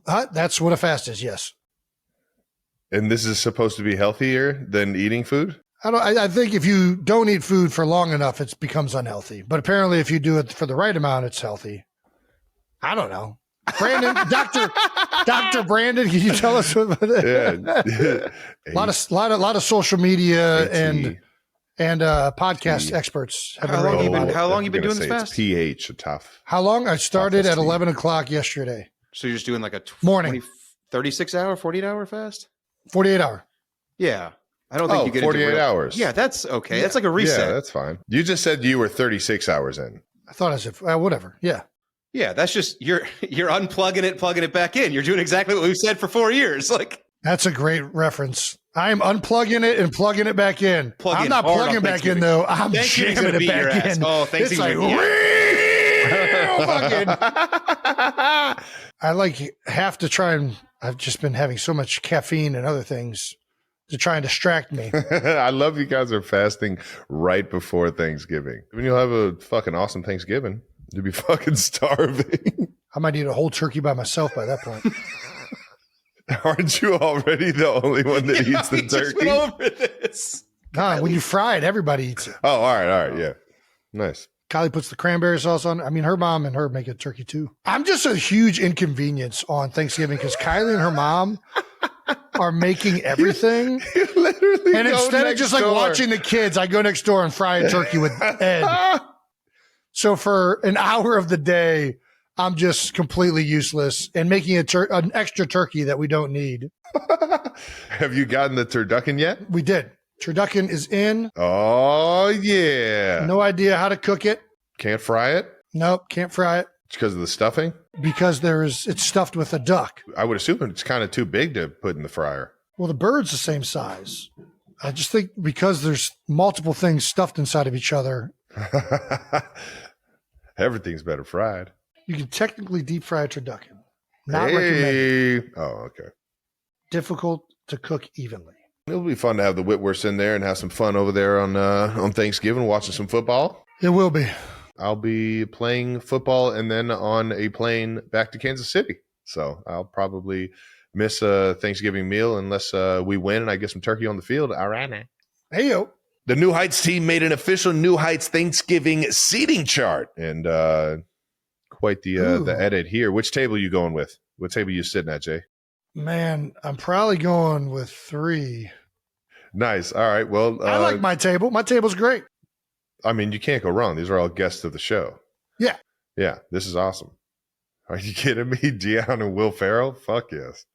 That's what a fast is. Yes. And this is supposed to be healthier than eating food? I think if you don't eat food for long enough, it becomes unhealthy. But apparently if you do it for the right amount, it's healthy. I don't know. Brandon, Dr. Brandon, can you tell us about it? Yeah. a lot of social media and podcast experts have been how long you been doing this fast? PH tough. How long? I started at 11 o'clock yesterday. So you're just doing like a morning 36 hour, 48 hour fast? 48 hour. Yeah. I don't think you get 48 hours. Yeah, that's okay. Yeah. That's like a reset. Yeah, that's fine. You just said you were 36 hours in. I thought I said whatever. Yeah. Yeah, that's just you're unplugging it, plugging it back in. You're doing exactly what we've said for 4 years. Like that's a great reference. I'm unplugging it and plugging it back in. I'm not plugging back in though. I'm jamming it back in. Oh, thanks. It's like I have to try and I've just been having so much caffeine and other things to try and distract me. I love you guys are fasting right before Thanksgiving. I mean, you'll have a fucking awesome Thanksgiving. You'll be fucking starving. I might eat a whole turkey by myself by that point. Aren't you already the only one that eats the turkey? Just went over this. Nah, when you fry it, everybody eats it. Oh, all right, yeah. Nice. Kylie puts the cranberry sauce on. I mean, her mom and her make a turkey too. I'm just a huge inconvenience on Thanksgiving because Kylie and her mom are making everything. You literally and instead of just like watching the kids, I go next door and fry a turkey with Ed. So for an hour of the day, I'm just completely useless and making an extra turkey that we don't need. Have you gotten the turducken yet? We did. Turducken is in. Oh, yeah. No idea how to cook it. Can't fry it? Nope, can't fry it. It's because of the stuffing? Because it's stuffed with a duck. I would assume it's kind of too big to put in the fryer. Well, the bird's the same size. I just think because there's multiple things stuffed inside of each other. Everything's better fried. You can technically deep fry a turducken. Not recommended. Oh, okay. Difficult to cook evenly. It'll be fun to have the Whitworths in there and have some fun over there on Thanksgiving, watching some football. It will be. I'll be playing football and then on a plane back to Kansas City. So I'll probably miss a Thanksgiving meal unless we win and I get some turkey on the field. All right, now. Hey, yo. The New Heights team made an official New Heights Thanksgiving seating chart, and quite the edit here. Which table are you going with? What table are you sitting at, Jay? Man, I'm probably going with 3. Nice. All right. Well, I like my table. My table's great. I mean, you can't go wrong. These are all guests of the show. Yeah. Yeah. This is awesome. Are you kidding me? Dion and Will Ferrell? Fuck yes.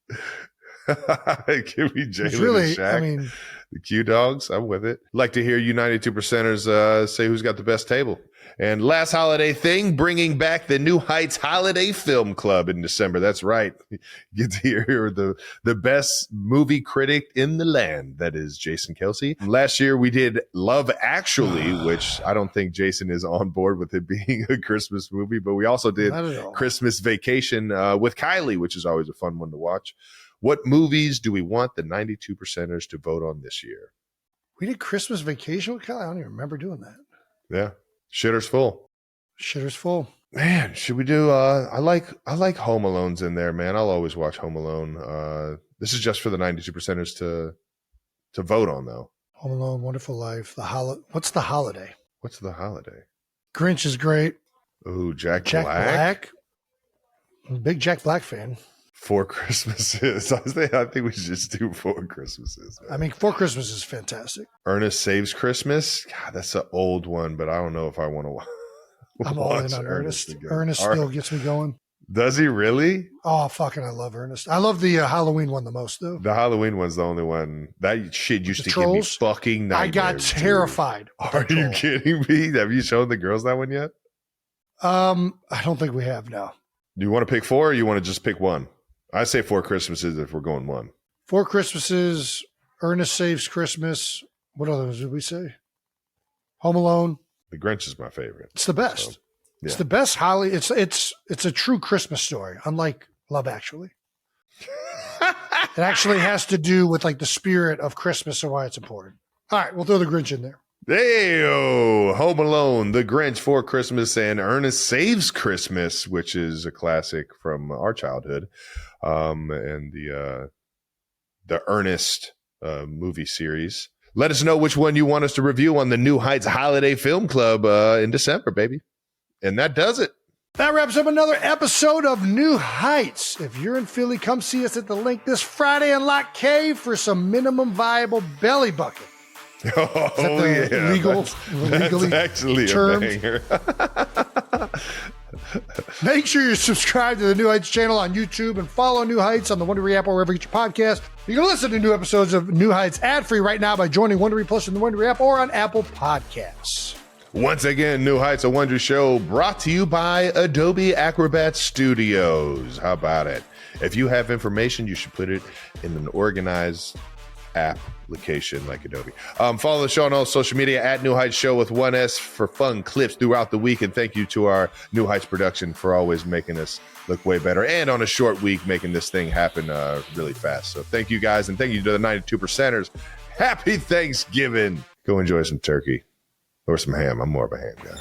Give me Jalen and Shaq. I mean, the Q Dogs, I'm with it. Like to hear you 92%ers say who's got the best table. And last holiday thing, bringing back the New Heights Holiday Film Club in December. That's right. You get to hear the best movie critic in the land. That is Jason Kelsey. Last year we did Love Actually, which I don't think Jason is on board with it being a Christmas movie, but we also did Christmas Vacation with Kylie, which is always a fun one to watch. What movies do we want the 92%ers to vote on this year? We did Christmas Vacation with Kylie. I don't even remember doing that. Yeah. Shitter's full. Shitter's full. Man, should we do I like Home Alone's in there, man. I'll always watch Home Alone. This is just for the 92%ers to vote on though. Home Alone, Wonderful Life, What's the Holiday? What's the holiday? Grinch is great. Ooh, Jack Black. Big Jack Black fan. 4 Christmases. I think we should just do 4 Christmases. Man. I mean, 4 Christmases is fantastic. Ernest Saves Christmas. God, that's an old one, but I don't know if I want to. I'm all in on Ernest. Ernest still gets me going. Does he really? Oh, fucking, I love Ernest. I love the Halloween one the most, though. The Halloween one's the only one. That shit used to Trolls? give me fucking nightmares. I got terrified. Are you kidding me? Have you shown the girls that one yet? I don't think we have now. Do you want to pick 4 or you want to just pick 1? I say 4 Christmases if we're going 1. 4 Christmases, Ernest Saves Christmas. What others did we say? Home Alone. The Grinch is my favorite. It's the best. So, yeah. It's the best Holly. It's a true Christmas story, unlike Love Actually. It actually has to do with like the spirit of Christmas and why it's important. All right, we'll throw the Grinch in there. Hey-o, Home Alone, The Grinch, 4 Christmas, and Ernest Saves Christmas, which is a classic from our childhood, and the Ernest movie series. Let us know which one you want us to review on the New Heights Holiday Film Club in December, baby. And that does it. That wraps up another episode of New Heights. If you're in Philly, come see us at the Link this Friday in Lot K for some minimum viable belly bucket. Oh, yeah. Legally that's actually termed? a banger. Make sure you subscribe to the New Heights channel on YouTube and follow New Heights on the Wondery App or wherever you get your podcast. You can listen to new episodes of New Heights ad-free right now by joining Wondery Plus in the Wondery App or on Apple Podcasts. Once again, New Heights, a Wondery show brought to you by Adobe Acrobat Studios. How about it? If you have information, you should put it in an organized application like Adobe. Follow the show on all social media at New Heights Show with 1S for fun clips throughout the week. And thank you to our New Heights production for always making us look way better. And on a short week, making this thing happen really fast. So thank you guys. And thank you to the 92%ers. Happy Thanksgiving. Go enjoy some turkey or some ham. I'm more of a ham guy.